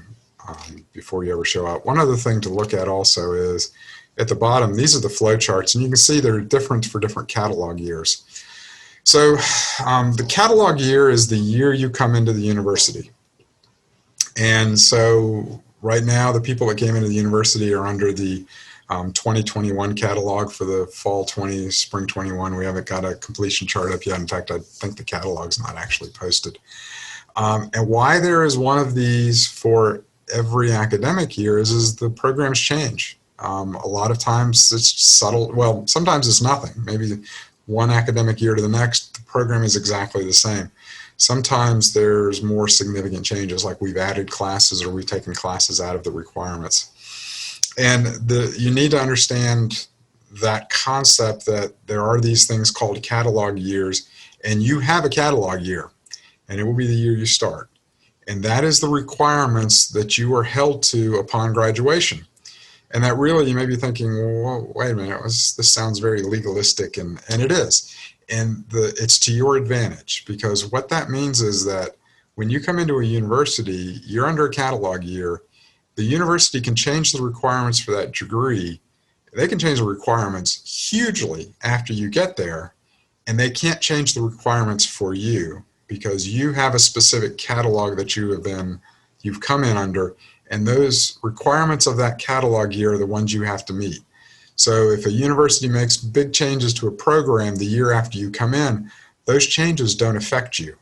before you ever show up. One other thing to look at also is at the bottom, these are the flow charts, and you can see they're different for different catalog years. So the catalog year is the year you come into the university. And so right now, the people that came into the university are under the 2021 catalog for the fall 20, spring 21. We haven't got a completion chart up yet. In fact, I think the catalog's not actually posted. And why there is one of these for every academic year is the programs change. A lot of times it's subtle. Well, sometimes it's nothing. Maybe one academic year to the next, the program is exactly the same. Sometimes there's more significant changes, like we've added classes or we've taken classes out of the requirements. And you need to understand that concept that there are these things called catalog years, and you have a catalog year, and it will be the year you start. And that is the requirements that you are held to upon graduation. And that really, you may be thinking, well, wait a minute, this sounds very legalistic, and it is. And it's to your advantage, because what that means is that when you come into a university, you're under a catalog year. The university can change the requirements for that degree. They can change the requirements hugely after you get there, and they can't change the requirements for you because you have a specific catalog that you've come in under. And those requirements of that catalog year are the ones you have to meet. So if a university makes big changes to a program the year after you come in, those changes don't affect you.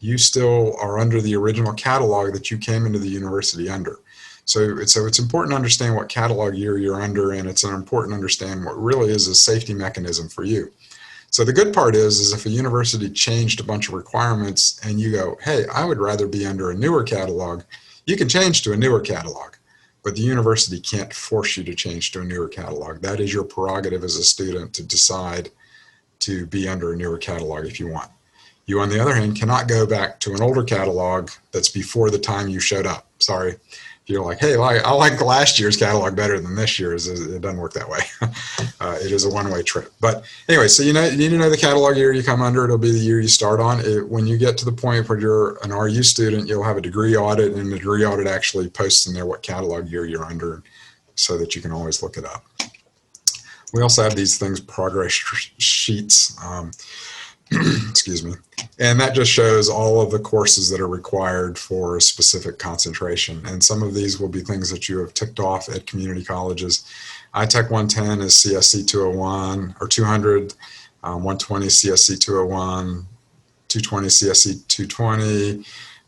You still are under the original catalog that you came into the university under. So it's important to understand what catalog year you're under, and it's important to understand what really is a safety mechanism for you. So the good part is if a university changed a bunch of requirements and you go, hey, I would rather be under a newer catalog, you can change to a newer catalog, but the university can't force you to change to a newer catalog. That is your prerogative as a student to decide to be under a newer catalog if you want. You, on the other hand, cannot go back to an older catalog that's before the time you showed up. Sorry. If you're like, hey, I like last year's catalog better than this year's, it doesn't work that way. It is a one-way trip. But anyway, so you need to know the catalog year you come under. It'll be the year you start on. When you get to the point where you're an RU student, you'll have a degree audit, and the degree audit actually posts in there what catalog year you're under so that you can always look it up. We also have these things, progress sheets. Excuse me. And that just shows all of the courses that are required for a specific concentration. And some of these will be things that you have ticked off at community colleges. ITech 110 is CSC 201 or 200. 120 CSC 201, 220 CSC 220.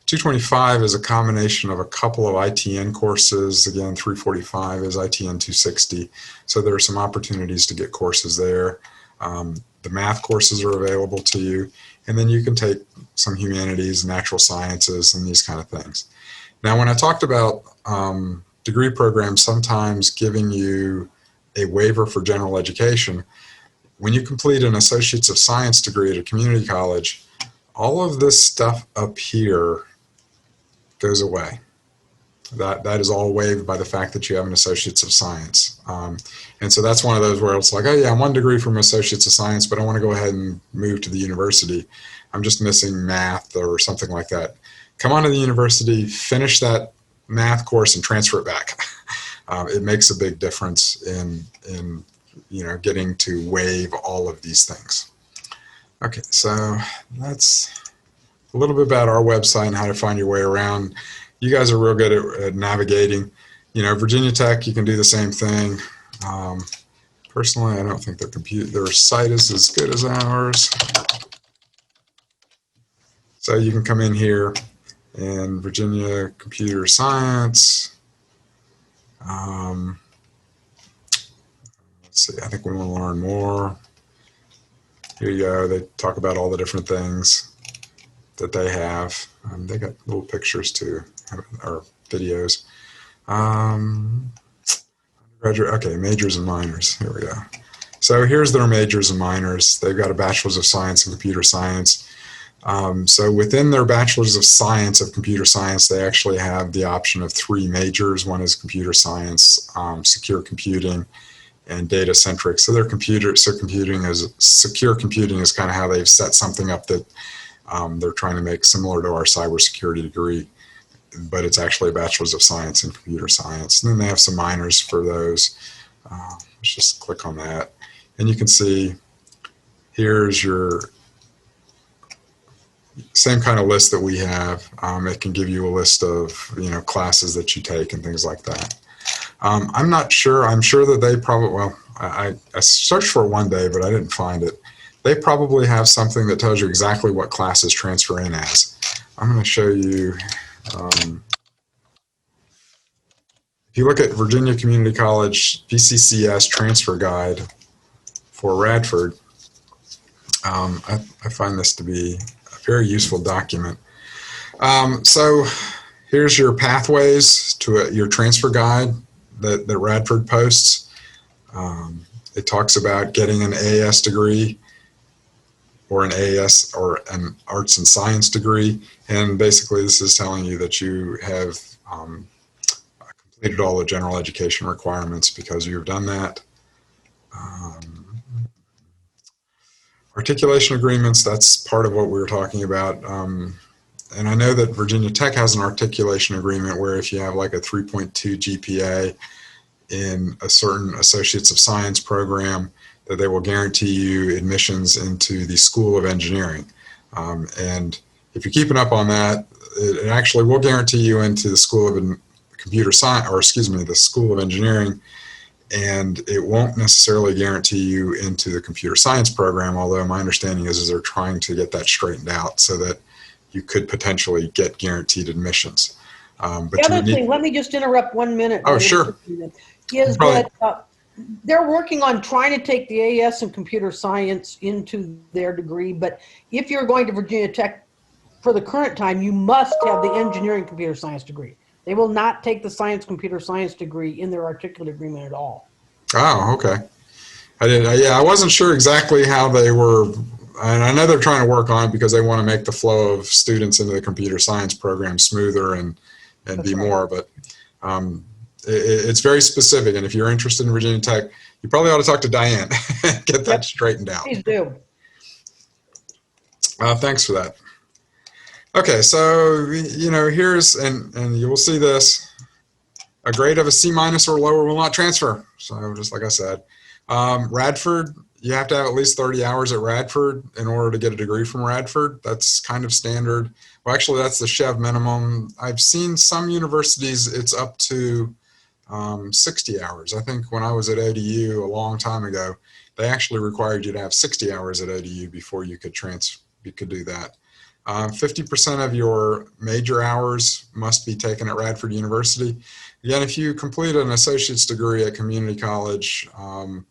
225 is a combination of a couple of ITN courses. Again, 345 is ITN 260. So there are some opportunities to get courses there. The math courses are available to you. And then you can take some humanities, natural sciences, and these kind of things. Now, when I talked about degree programs sometimes giving you a waiver for general education, when you complete an Associates of Science degree at a community college, all of this stuff up here goes away. That is all waived by the fact that you have an Associates of Science. And so that's one of those where it's like, oh yeah, I'm one degree from Associates of Science, but I want to go ahead and move to the university. I'm just missing math or something like that. Come on to the university, finish that math course, and transfer it back. It makes a big difference in getting to waive all of these things. Okay, so that's a little bit about our website and how to find your way around. You guys are real good at navigating. Virginia Tech, you can do the same thing. Personally, I don't think their site is as good as ours. So you can come in here and Virginia Computer Science. Let's see, I think we want to learn more. Here you go. They talk about all the different things that they have. They got little pictures too, or videos. Undergraduate, okay, majors and minors. Here we go. So here's their majors and minors. They've got a Bachelor's of Science in Computer Science. So within their Bachelor's of Science of Computer Science, they actually have the option of 3 majors. One is Computer Science, Secure Computing, and Data Centric. So secure computing is kind of how they've set something up that they're trying to make similar to our cybersecurity degree, but it's actually a Bachelor's of Science in Computer Science. And then they have some minors for those. Let's just click on that. And you can see here's your same kind of list that we have. It can give you a list of classes that you take and things like that. I'm not sure. I'm sure that they probably, well, I searched for it one day, but I didn't find it. They probably have something that tells you exactly what classes transfer in as. I'm going to show you. If you look at Virginia Community College Pccs transfer guide for Radford, I find this to be a very useful document. So here's your pathways to your transfer guide that Radford posts. It talks about getting an AS degree or an AS or an arts and science degree. And basically this is telling you that you have completed all the general education requirements because you've done that. Articulation agreements, that's part of what we were talking about. And I know that Virginia Tech has an articulation agreement where if you have like a 3.2 GPA in a certain Associates of Science program, that they will guarantee you admissions into the School of Engineering. And if you're keeping up on that, it actually will guarantee you into the School of Computer Science, or excuse me, the School of Engineering, and it won't necessarily guarantee you into the Computer Science program, although my understanding is they're trying to get that straightened out so that you could potentially get guaranteed admissions. But the other thing, let me just interrupt 1 minute. Oh, sure. Is that they're working on trying to take the AS and computer science into their degree, but if you're going to Virginia Tech for the current time, you must have the engineering computer science degree. They will not take the science computer science degree in their articulate agreement at all. Oh, okay. I wasn't sure exactly how they were, and I know they're trying to work on it because they want to make the flow of students into the computer science program smoother and be more, but it's very specific. And if you're interested in Virginia Tech, you probably ought to talk to Diane and get that straightened out. Please do. Thanks for that. Okay, so, here's, and you will see this, a grade of a C- or lower will not transfer. So just like I said, Radford, you have to have at least 30 hours at Radford in order to get a degree from Radford. That's kind of standard. Well, actually, that's the Chev minimum. I've seen some universities, it's up to 60 hours. I think when I was at ADU a long time ago, they actually required you to have 60 hours at ODU before you could do that. 50% of your major hours must be taken at Radford University. Again, if you complete an associate's degree at community college and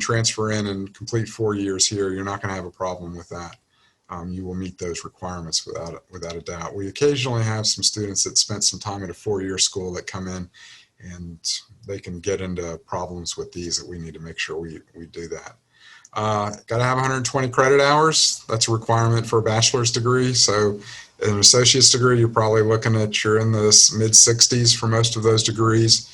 transfer in and complete 4 years here, you're not going to have a problem with that. You will meet those requirements without a doubt. We occasionally have some students that spent some time at a 4-year school that come in, and they can get into problems with these that we need to make sure we do that. Got to have 120 credit hours. That's a requirement for a bachelor's degree. So an associate's degree, you're probably looking at, you're in the mid-60s for most of those degrees.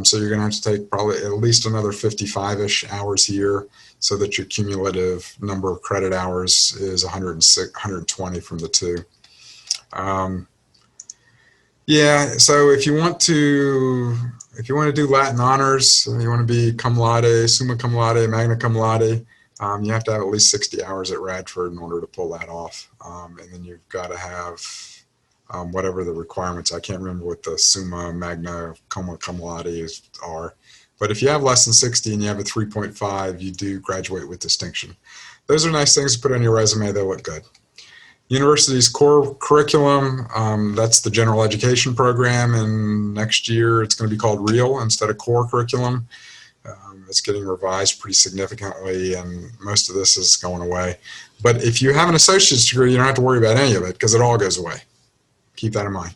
So you're going to have to take probably at least another 55-ish hours here, so that your cumulative number of credit hours is 120 from the two. Yeah, so if you want to do Latin honors, you want to be cum laude, summa cum laude, magna cum laude, you have to have at least 60 hours at Radford in order to pull that off. And then you've got to have whatever the requirements. I can't remember what the summa, magna, cum laude are. But if you have less than 60 and you have a 3.5, you do graduate with distinction. Those are nice things to put on your resume. They look good. University's core curriculum, that's the general education program, and next year it's going to be called REAL instead of core curriculum. It's getting revised pretty significantly, and most of this is going away. But if you have an associate's degree, you don't have to worry about any of it because it all goes away. Keep that in mind.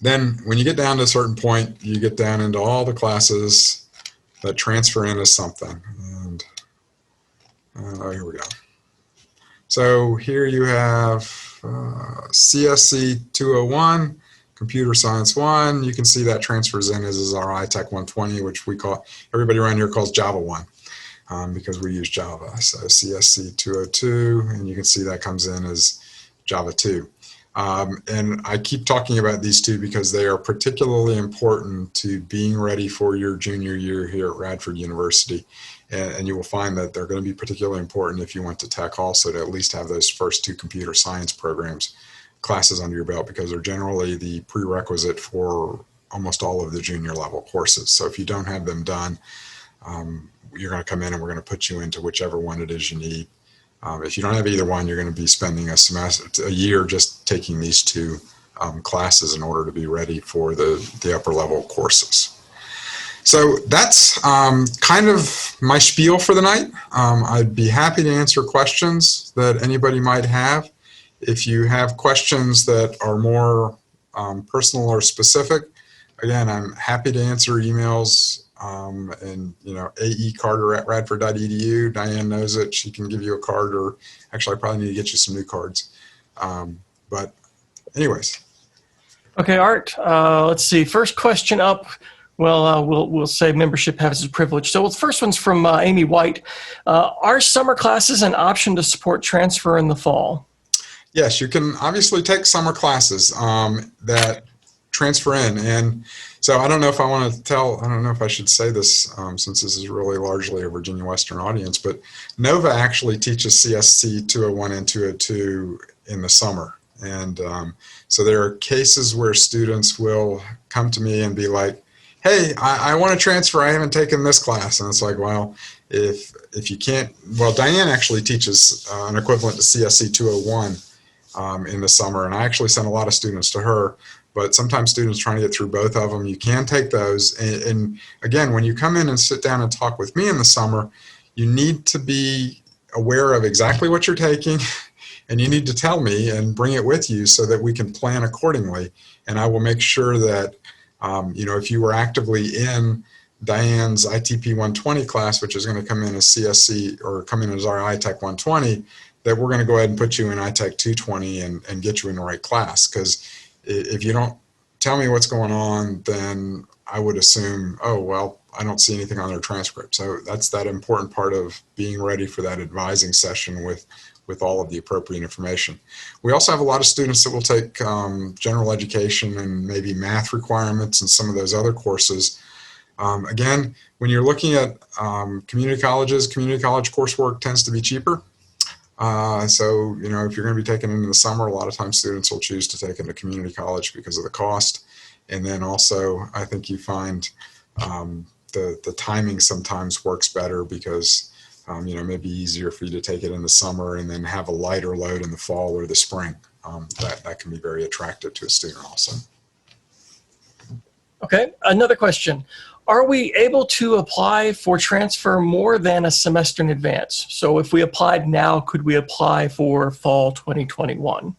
Then when you get down to a certain point, you get down into all the classes that transfer in as something. And here we go. So here you have CSC 201, Computer Science 1. You can see that transfers in as our iTech 120, which we call, everybody around here calls Java 1 because we use Java. So CSC 202, and you can see that comes in as Java 2. And I keep talking about these two because they are particularly important to being ready for your junior year here at Radford University. And you will find that they're going to be particularly important if you went to tech also, to at least have those first 2 computer science classes under your belt, because they're generally the prerequisite for almost all of the junior level courses. So if you don't have them done, you're going to come in and we're going to put you into whichever one it is you need. If you don't have either one, you're going to be spending a year just taking these 2 classes in order to be ready for the upper level courses. So that's kind of my spiel for the night. I'd be happy to answer questions that anybody might have. If you have questions that are more personal or specific, again, I'm happy to answer emails. And aecarter@radford.edu. Diane knows it. She can give you a card, or actually I probably need to get you some new cards. But anyways. Okay, Art, let's see. First question up. Well, we'll say membership has its privilege. So the first one's from Amy White. Are summer classes an option to support transfer in the fall? Yes, you can obviously take summer classes that transfer in. And so I don't know if I want to I don't know if I should say this since this is really largely a Virginia Western audience, but NOVA actually teaches CSC 201 and 202 in the summer. And so there are cases where students will come to me and be like, hey, I want to transfer, I haven't taken this class. And it's like, well, if you can't, well, Diane actually teaches an equivalent to CSC 201 in the summer, and I actually send a lot of students to her, but sometimes students trying to get through both of them, you can take those. And again, when you come in and sit down and talk with me in the summer, you need to be aware of exactly what you're taking, and you need to tell me and bring it with you so that we can plan accordingly. And I will make sure that if you were actively in Diane's ITP 120 class, which is going to come in as CSC or come in as our iTech 120, that we're going to go ahead and put you in iTech 220 and get you in the right class. Because if you don't tell me what's going on, then I would assume, oh, well, I don't see anything on their transcript. So that's that important part of being ready for that advising session with all of the appropriate information. We also have a lot of students that will take general education and maybe math requirements and some of those other courses. Again, when you're looking at community college coursework tends to be cheaper. So, if you're going to be taking it in the summer, a lot of times students will choose to take it to community college because of the cost. And then also, I think you find the timing sometimes works better because it may be easier for you to take it in the summer and then have a lighter load in the fall or the spring. That can be very attractive to a student also. Okay, another question. Are we able to apply for transfer more than a semester in advance? So if we applied now, could we apply for fall 2021?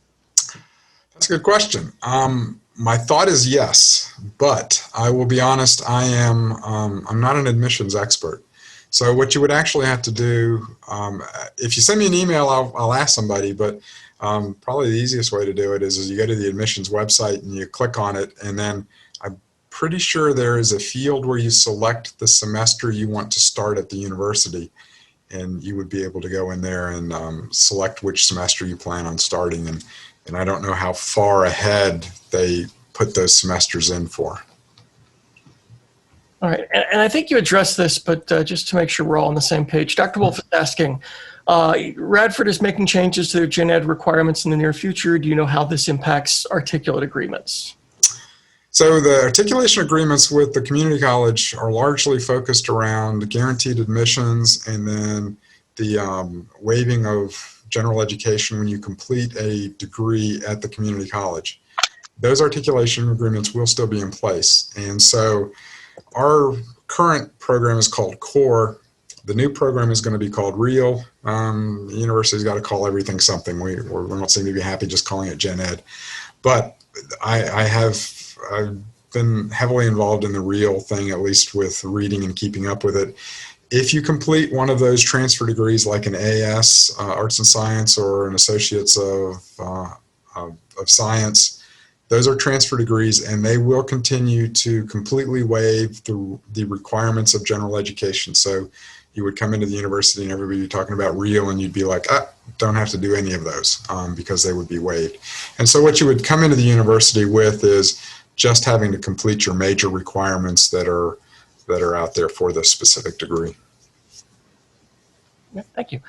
That's a good question. My thought is yes, but I will be honest, I'm not an admissions expert. So what you would actually have to do, if you send me an email, I'll ask somebody, but probably the easiest way to do it is you go to the admissions website and you click on it, and then I'm pretty sure there is a field where you select the semester you want to start at the university, and you would be able to go in there and select which semester you plan on starting, and I don't know how far ahead they put those semesters in for. All right, and I think you addressed this, but just to make sure we're all on the same page, Dr. Wolf is asking, Radford is making changes to their gen ed requirements in the near future. Do you know how this impacts articulate agreements? So the articulation agreements with the community college are largely focused around guaranteed admissions and then the waiving of general education when you complete a degree at the community college. Those articulation agreements will still be in place. And so our current program is called CORE. The new program is going to be called REAL. The university's got to call everything something. We don't seem to be happy just calling it Gen Ed. But I've been heavily involved in the REAL thing, at least with reading and keeping up with it. If you complete one of those transfer degrees like an AS, Arts and Science, or an Associates of Science, those are transfer degrees, and they will continue to completely waive the requirements of general education. So you would come into the university and everybody would be talking about REAL, and you'd be like, don't have to do any of those because they would be waived. And so what you would come into the university with is just having to complete your major requirements that are out there for the specific degree. Yeah, thank you.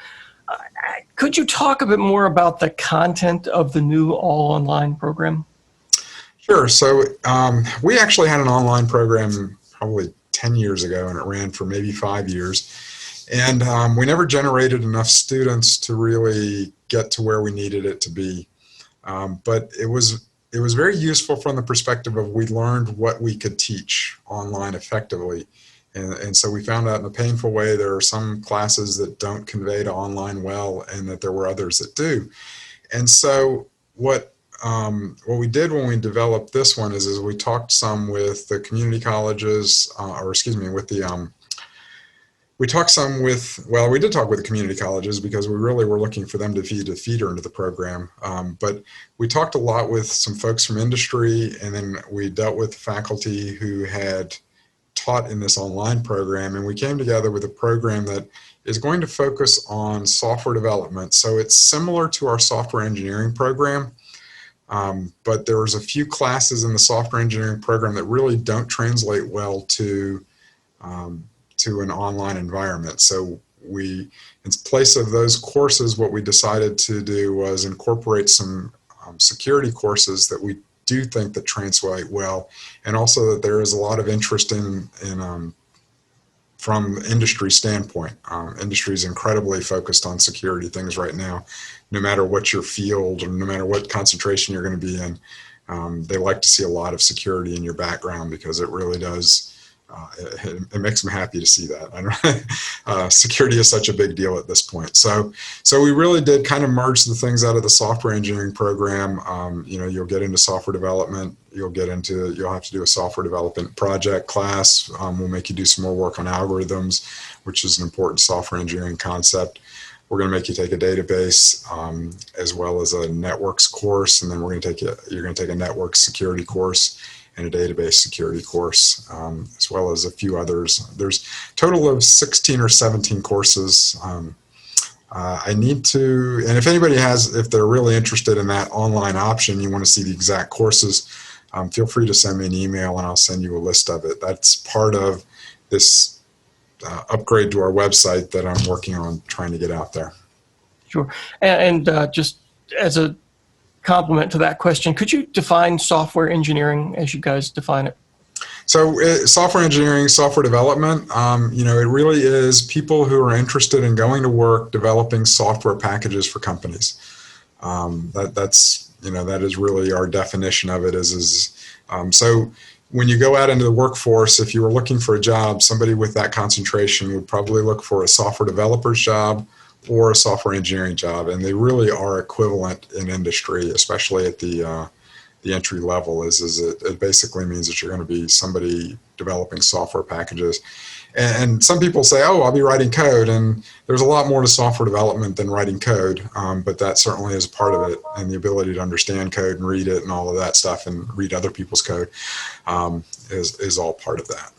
Could you talk a bit more about the content of the new all-online program? Sure. So we actually had an online program probably 10 years ago, and it ran for maybe 5 years. And we never generated enough students to really get to where we needed it to be. But it was very useful from the perspective of we learned what we could teach online effectively. And so we found out in a painful way there are some classes that don't convey to online well, and that there were others that do. And so what we did when we developed this one is we talked some with the community colleges, we talked some with, well, we did talk with the community colleges because we really were looking for them to feed a feeder into the program. But we talked a lot with some folks from industry, and then we dealt with faculty who had taught in this online program, and we came together with a program that is going to focus on software development. So it's similar to our software engineering program, but there's a few classes in the software engineering program that really don't translate well to an online environment. So in place of those courses, what we decided to do was incorporate some security courses that we do think that translate well, and also that there is a lot of interest in from industry standpoint. Industry is incredibly focused on security things right now, no matter what your field or no matter what concentration you're going to be in. They like to see a lot of security in your background because it really does. It makes them happy to see that. Security is such a big deal at this point. So we really did kind of merge the things out of the software engineering program. You'll get into software development. You'll have to do a software development project class. We'll make you do some more work on algorithms, which is an important software engineering concept. We're going to make you take a database as well as a networks course, and then you're going to take a network security course and a database security course, as well as a few others. There's a total of 16 or 17 courses. I need to, and if anybody if they're really interested in that online option, you want to see the exact courses, feel free to send me an email and I'll send you a list of it. That's part of this upgrade to our website that I'm working on trying to get out there. Sure. And just as a complement to that question, could you define software engineering as you guys define it? So software engineering, software development, you know, it really is people who are interested in going to work developing software packages for companies. That's, you know, that is really our definition of it so when you go out into the workforce, if you were looking for a job, somebody with that concentration would probably look for a software developer's job or a software engineering job. And they really are equivalent in industry, especially at the entry level. It basically means that you're going to be somebody developing software packages. And some people say, oh, I'll be writing code. And there's a lot more to software development than writing code. But that certainly is part of it. And the ability to understand code and read it and all of that stuff and read other people's code is all part of that.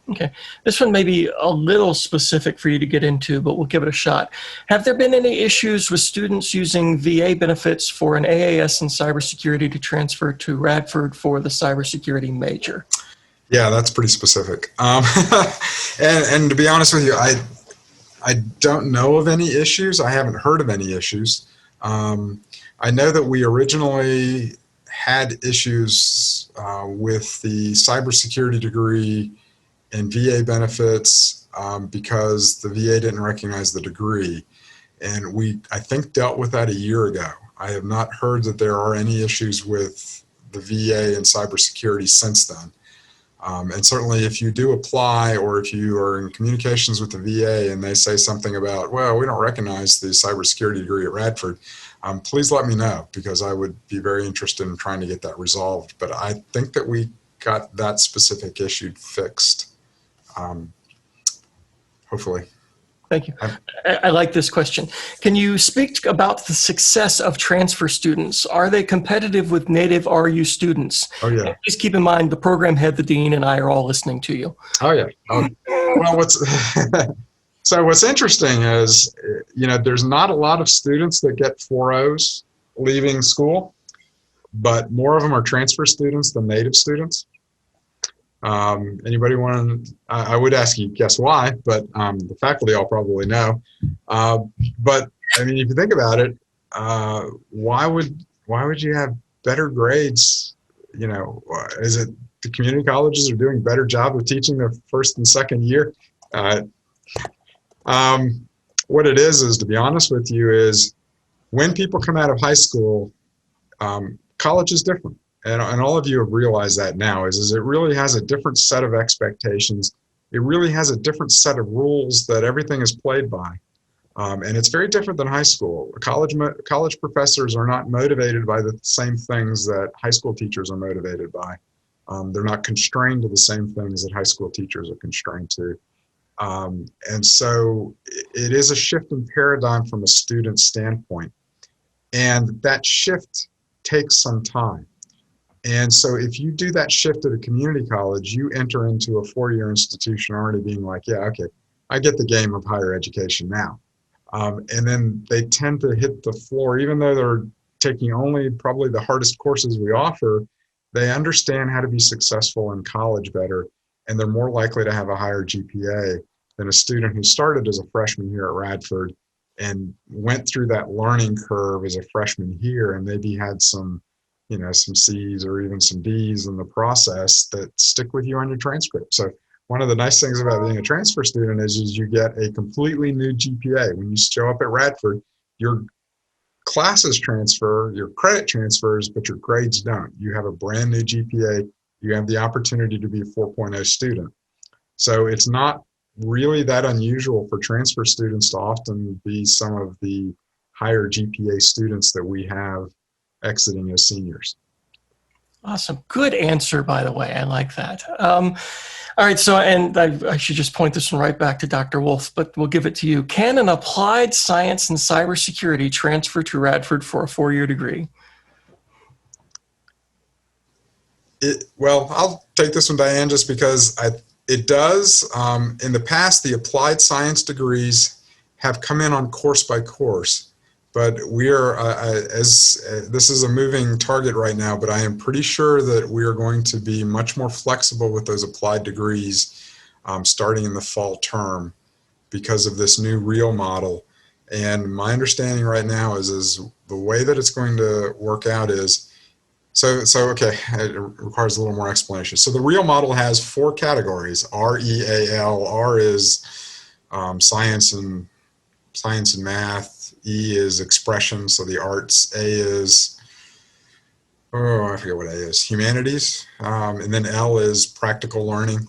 Okay. This one may be a little specific for you to get into, but we'll give it a shot. Have there been any issues with students using VA benefits for an AAS in cybersecurity to transfer to Radford for the cybersecurity major? Yeah, that's pretty specific. And to be honest with you, I don't know of any issues. I haven't heard of any issues. I know that we originally had issues with the cybersecurity degree and VA benefits because the VA didn't recognize the degree. And we, I think, dealt with that a year ago. I have not heard that there are any issues with the VA and cybersecurity since then. And certainly if you do apply or if you are in communications with the VA and they say something about, well, we don't recognize the cybersecurity degree at Radford, please let me know because I would be very interested in trying to get that resolved. But I think that we got that specific issue fixed. Hopefully. Thank you. I like this question. Can you speak about the success of transfer students? Are they competitive with native RU students? Oh, yeah. And please keep in mind the program head, the dean, and I are all listening to you. Oh, yeah. Well, so what's interesting is, you know, there's not a lot of students that get 4.0s leaving school, but more of them are transfer students than native students. Anybody want to, I would ask you guess why, but the faculty all probably know. But I mean, if you think about it, why would you have better grades? You know, is it the community colleges are doing a better job of teaching their first and second year? What it is, to be honest with you, is when people come out of high school, college is different. And all of you have realized that now is it really has a different set of expectations. It really has a different set of rules that everything is played by. And it's very different than high school. College professors are not motivated by the same things that high school teachers are motivated by. They're not constrained to the same things that high school teachers are constrained to. And so it is a shift in paradigm from a student standpoint. And that shift takes some time. And so if you do that shift at a community college, you enter into a 4-year institution already being like, yeah, okay, I get the game of higher education now. And then they tend to hit the floor, even though they're taking only probably the hardest courses we offer, they understand how to be successful in college better, and they're more likely to have a higher GPA than a student who started as a freshman here at Radford and went through that learning curve as a freshman here and maybe had some C's or even some D's in the process that stick with you on your transcript. So one of the nice things about being a transfer student is you get a completely new GPA. When you show up at Radford, your classes transfer, your credit transfers, but your grades don't. You have a brand new GPA. You have the opportunity to be a 4.0 student. So it's not really that unusual for transfer students to often be some of the higher GPA students that we have exiting as seniors. Awesome. Good answer, by the way. I like that. All right. So, and I should just point this one right back to Dr. Wolf, but we'll give it to you. Can an applied science and cybersecurity transfer to Radford for a 4-year degree? Well, I'll take this one, Diane, just because it does. In the past, the applied science degrees have come in on course by course. But we are, this is a moving target right now, but I am pretty sure that we are going to be much more flexible with those applied degrees starting in the fall term because of this new REAL model. And my understanding right now is the way that it's going to work out is Okay, it requires a little more explanation. So the real model has 4 categories: REAL. R is science and math. E is expression, so the arts. A is, oh, I forget what A is, humanities. And then L is practical learning.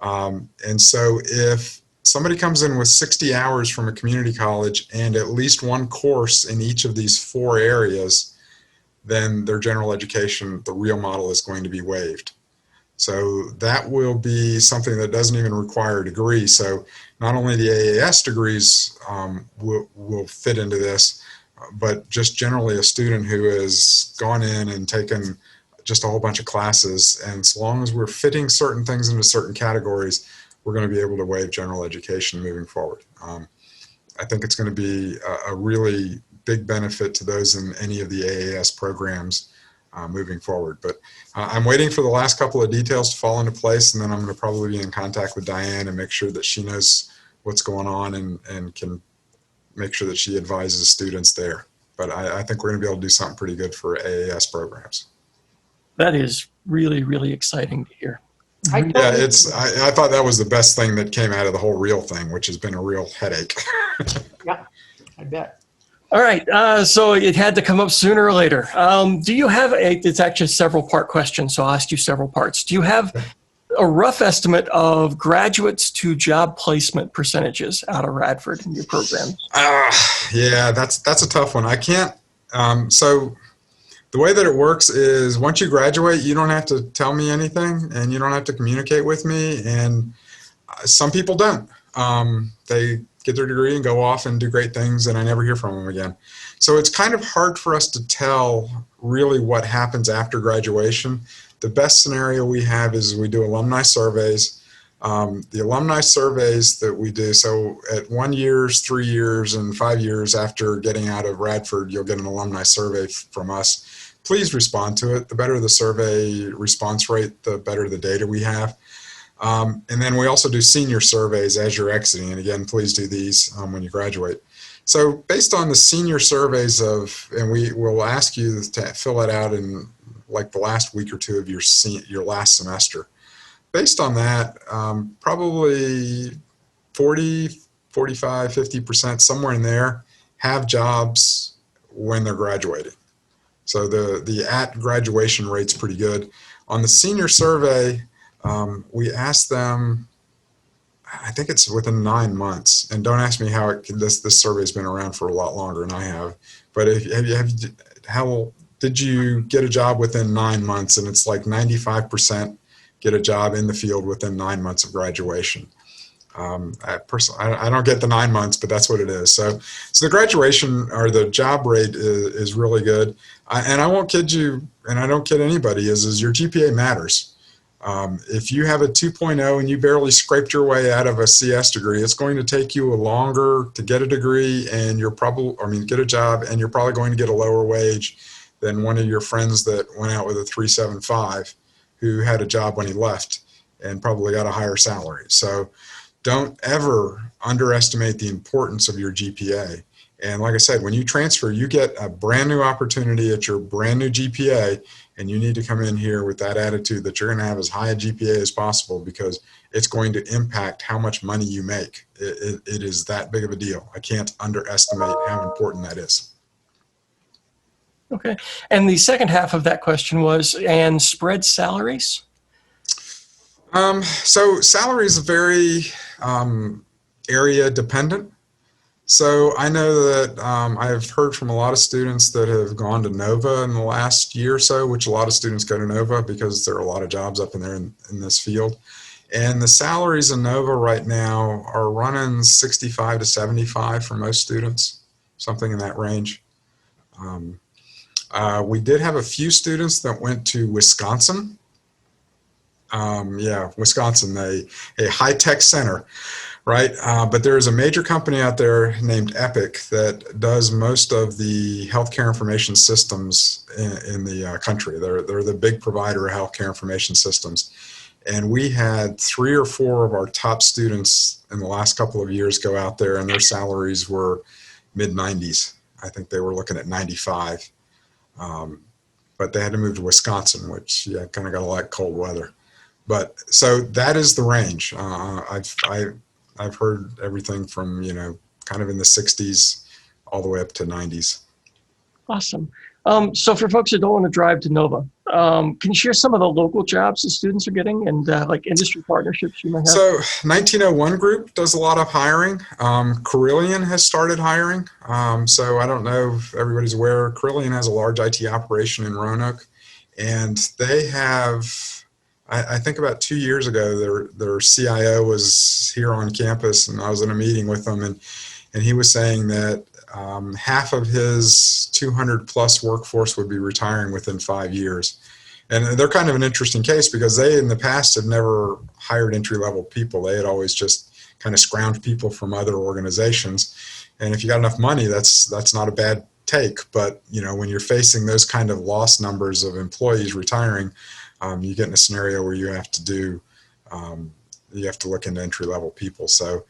And so if somebody comes in with 60 hours from a community college and at least 1 course in each of these 4 areas, then their general education, the real model, is going to be waived. So that will be something that doesn't even require a degree. So not only the AAS degrees will fit into this, but just generally a student who has gone in and taken just a whole bunch of classes, and so long as we're fitting certain things into certain categories, we're going to be able to waive general education moving forward. I think it's going to be a really big benefit to those in any of the AAS programs moving forward. But I'm waiting for the last couple of details to fall into place, and then I'm going to probably be in contact with Diane and make sure that she knows what's going on and can make sure that she advises students there. But I think we're going to be able to do something pretty good for AAS programs. That is really, really exciting to hear. I thought that was the best thing that came out of the whole real thing, which has been a real headache. Yeah, I bet. All right, so it had to come up sooner or later. Do you have it's actually a several part question, so I'll ask you several parts. Do you have a rough estimate of graduates to job placement percentages out of Radford in your program? Yeah, that's a tough one. I can't, so the way that it works is once you graduate, you don't have to tell me anything and you don't have to communicate with me. And some people don't. They get their degree and go off and do great things, and I never hear from them again. So it's kind of hard for us to tell really what happens after graduation. The best scenario we have is we do alumni surveys. The alumni surveys that we do, so at 1 year, 3 years, and 5 years after getting out of Radford, you'll get an alumni survey from us. Please respond to it. The better the survey response rate, the better the data we have. And then we also do senior surveys as you're exiting. And again, please do these when you graduate. So based on the senior surveys and we will ask you to fill it out in like the last week or 2 of your last semester. Based on that, probably 40, 45, 50%, somewhere in there, have jobs when they're graduating. So the at graduation rate's pretty good. On the senior survey, we asked them, I think it's within 9 months, and don't ask me how this survey's been around for a lot longer than I have, but how did you get a job within 9 months? And it's like 95% get a job in the field within 9 months of graduation. I don't get the 9 months, but that's what it is. So the graduation or the job rate is really good. And I won't kid you, and I don't kid anybody, is your GPA matters. If you have a 2.0 and you barely scraped your way out of a CS degree, it's going to take you longer to get a degree, and get a job, and you're probably going to get a lower wage than one of your friends that went out with a 3.75 who had a job when he left and probably got a higher salary. So don't ever underestimate the importance of your GPA. And like I said, when you transfer, you get a brand new opportunity at your brand new GPA, and you need to come in here with that attitude that you're going to have as high a GPA as possible, because it's going to impact how much money you make. It is that big of a deal. I can't underestimate how important that is. Okay. And the second half of that question was, and spread salaries? So salaries are very area dependent. So I know that I've heard from a lot of students that have gone to Nova in the last year or so, which a lot of students go to Nova because there are a lot of jobs up in there in this field. And the salaries in Nova right now are running 65 to 75 for most students, something in that range. We did have a few students that went to Wisconsin. Wisconsin, a high-tech center, right? But there is a major company out there named Epic that does most of the healthcare information systems in the country. They're the big provider of healthcare information systems. And we had 3 or 4 of our top students in the last couple of years go out there, and their salaries were mid-90s. I think they were looking at 95. but they had to move to Wisconsin, which kind of got a lot of cold weather. But so that is the range. I've heard everything from kind of in the 60s all the way up to 90s. Awesome. So for folks that don't want to drive to Nova, can you share some of the local jobs the students are getting and like industry partnerships you might have? So 1901 Group does a lot of hiring. Carillion has started hiring. So I don't know if everybody's aware, Carillion has a large IT operation in Roanoke, and they have, I think about 2 years ago, their CIO was here on campus, and I was in a meeting with them, and he was saying that half of his 200 plus workforce would be retiring within 5 years. And they're kind of an interesting case because they in the past have never hired entry-level people. They had always just kind of scrounged people from other organizations. And if you got enough money, that's not a bad take. But when you're facing those kind of loss numbers of employees retiring, you get in a scenario where you have to look into entry-level people. So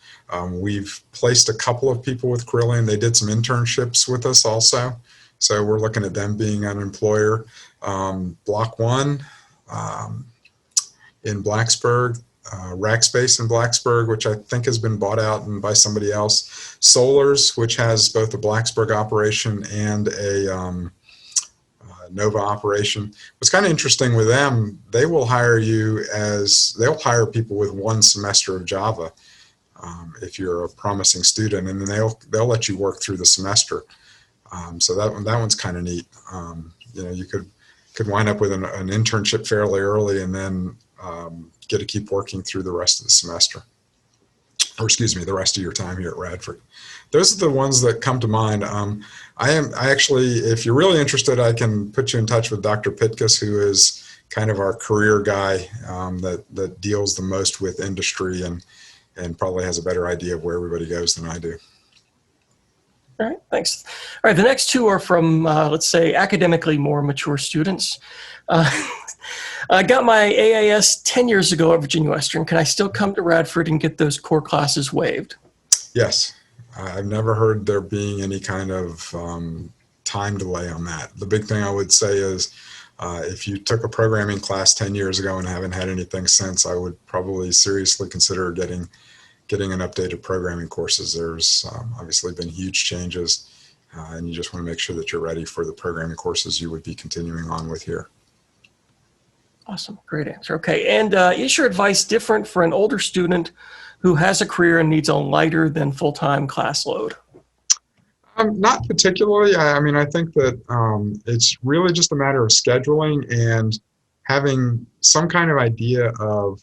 we've placed a couple of people with Carillion. They did some internships with us also. So we're looking at them being an employer. Block 1 in Blacksburg, Rackspace in Blacksburg, which I think has been bought out by somebody else. Solars, which has both a Blacksburg operation and a Nova operation. What's kind of interesting with them, they'll hire people with 1 semester of Java if you're a promising student, and then they'll let you work through the semester. So that one's kind of neat. You could wind up with an internship fairly early and then get to keep working through the rest of the semester, or the rest of your time here at Radford. Those are the ones that come to mind. I actually, if you're really interested, I can put you in touch with Dr. Pitkus, who is kind of our career guy that deals the most with industry and probably has a better idea of where everybody goes than I do. All right, thanks. All right, the next 2 are from, let's say, academically more mature students. I got my AAS 10 years ago at Virginia Western. Can I still come to Radford and get those core classes waived? Yes. I've never heard there being any kind of time delay on that. The big thing I would say is if you took a programming class 10 years ago and haven't had anything since, I would probably seriously consider getting an updated programming courses. There's obviously been huge changes, and you just want to make sure that you're ready for the programming courses you would be continuing on with here. Awesome, great answer. Okay, and is your advice different for an older student who has a career and needs a lighter than full-time class load? Not particularly. I mean, I think that it's really just a matter of scheduling and having some kind of idea of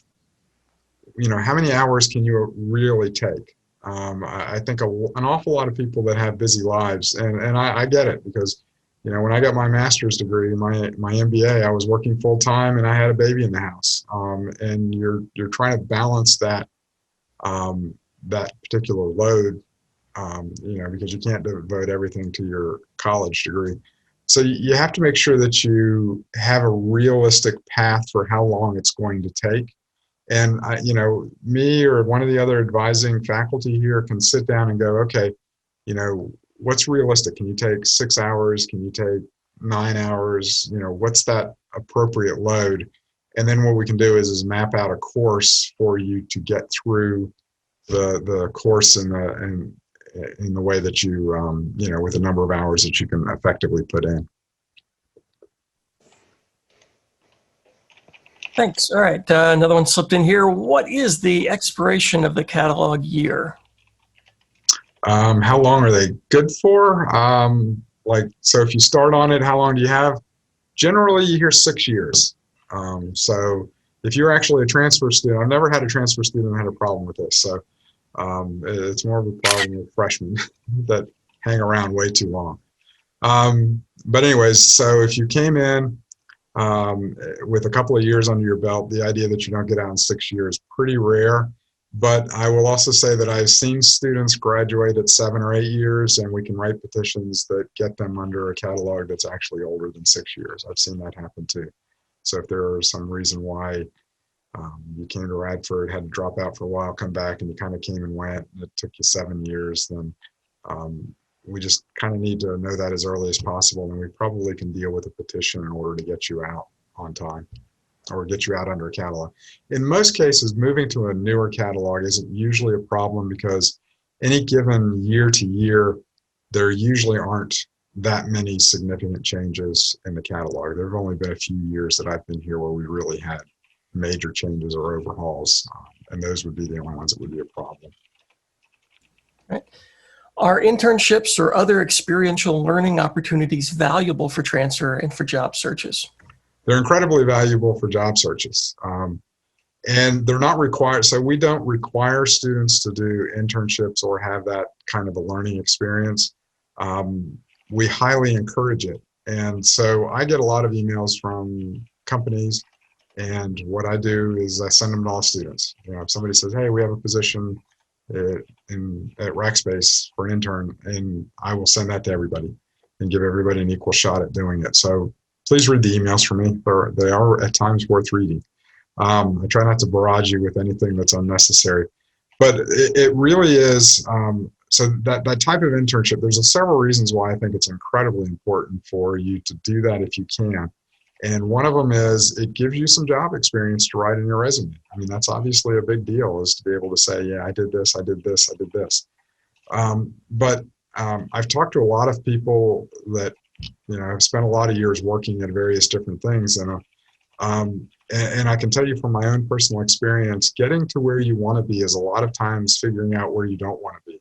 how many hours can you really take? I think an awful lot of people that have busy lives, and I get it because, when I got my master's degree, my MBA, I was working full time and I had a baby in the house. And you're trying to balance that particular load, because you can't devote everything to your college degree. So you have to make sure that you have a realistic path for how long it's going to take. And me or one of the other advising faculty here can sit down and go, okay, what's realistic? Can you take 6 hours? Can you take 9 hours? What's that appropriate load? And then what we can do is map out a course for you to get through the course in the way that you, with a number of hours that you can effectively put in. Thanks. All right, another one slipped in here. What is the expiration of the catalog year? How long are they good for? So if you start on it, how long do you have? Generally, you hear 6 years. So if you're actually a transfer student, I've never had a transfer student that had a problem with this. So it's more of a problem with freshmen that hang around way too long. But anyways, so if you came in with a couple of years under your belt, the idea that you don't get out in 6 years is pretty rare. But I will also say that I've seen students graduate at 7 or 8 years, and we can write petitions that get them under a catalog that's actually older than 6 years. I've seen that happen too. So if there is some reason why you came to Radford, had to drop out for a while, come back, and you kind of came and went, and it took you 7 years, then we just kind of need to know that as early as possible, and we probably can deal with a petition in order to get you out on time or get you out under a catalog. In most cases, moving to a newer catalog isn't usually a problem because any given year to year, there usually aren't that many significant changes in the catalog. There have only been a few years that I've been here where we really had major changes or overhauls, and those would be the only ones that would be a problem. Right. Are internships or other experiential learning opportunities valuable for transfer and for job searches? They're incredibly valuable for job searches. And they're not required, so we don't require students to do internships or have that kind of a learning experience. We highly encourage it. And so I get a lot of emails from companies, and what I do is I send them to all students. You know, if somebody says, hey, we have a position at Rackspace for an intern, and I will send that to everybody and give everybody an equal shot at doing it. So please read the emails from me. They are at times worth reading. I try not to barrage you with anything that's unnecessary, but it really is. So that type of internship, there's several reasons why I think it's incredibly important for you to do that if you can. And one of them is it gives you some job experience to write in your resume. I mean, that's obviously a big deal, is to be able to say, yeah, I did this, I did this, I did this. But I've talked to a lot of people that, you know, have spent a lot of years working at various different things. And I can tell you from my own personal experience, getting to where you want to be is a lot of times figuring out where you don't want to be.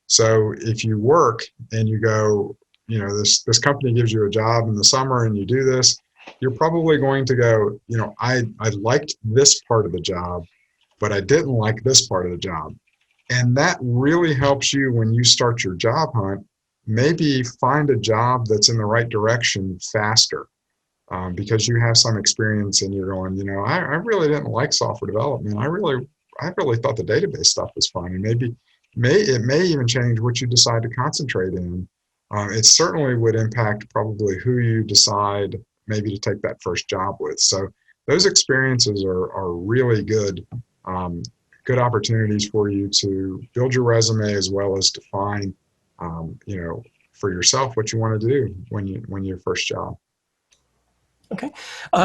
So if you work and you go, you know, this company gives you a job in the summer and you do this, you're probably going to go, you know, I liked this part of the job, but I didn't like this part of the job. And that really helps you when you start your job hunt, maybe find a job that's in the right direction faster, because you have some experience and you're going, you know, I really didn't like software development. I really thought the database stuff was fun. And maybe it may even change what you decide to concentrate in. It certainly would impact probably who you decide maybe to take that first job with. So those experiences are really good, good opportunities for you to build your resume as well as define, you know, for yourself what you want to do when your first job. Okay.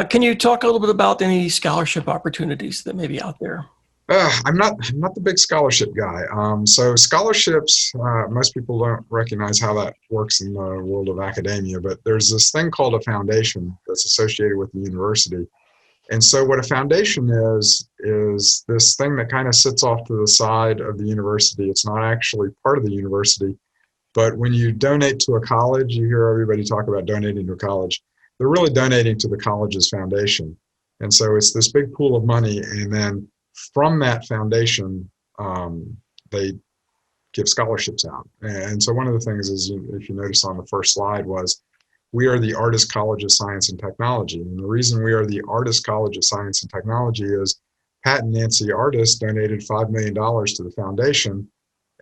Can you talk a little bit about any scholarship opportunities that may be out there? I'm not the big scholarship guy. So scholarships, most people don't recognize how that works in the world of academia, but there's this thing called a foundation that's associated with the university. And so what a foundation is this thing that kind of sits off to the side of the university. It's not actually part of the university, but when you donate to a college, you hear everybody talk about donating to a college. They're really donating to the college's foundation. And so it's this big pool of money, and then from that foundation, they give scholarships out. And so one of the things is, if you notice on the first slide, was we are the Artist College of Science and Technology. And the reason we are the Artist College of Science and Technology is Pat and Nancy Artist donated $5 million to the foundation,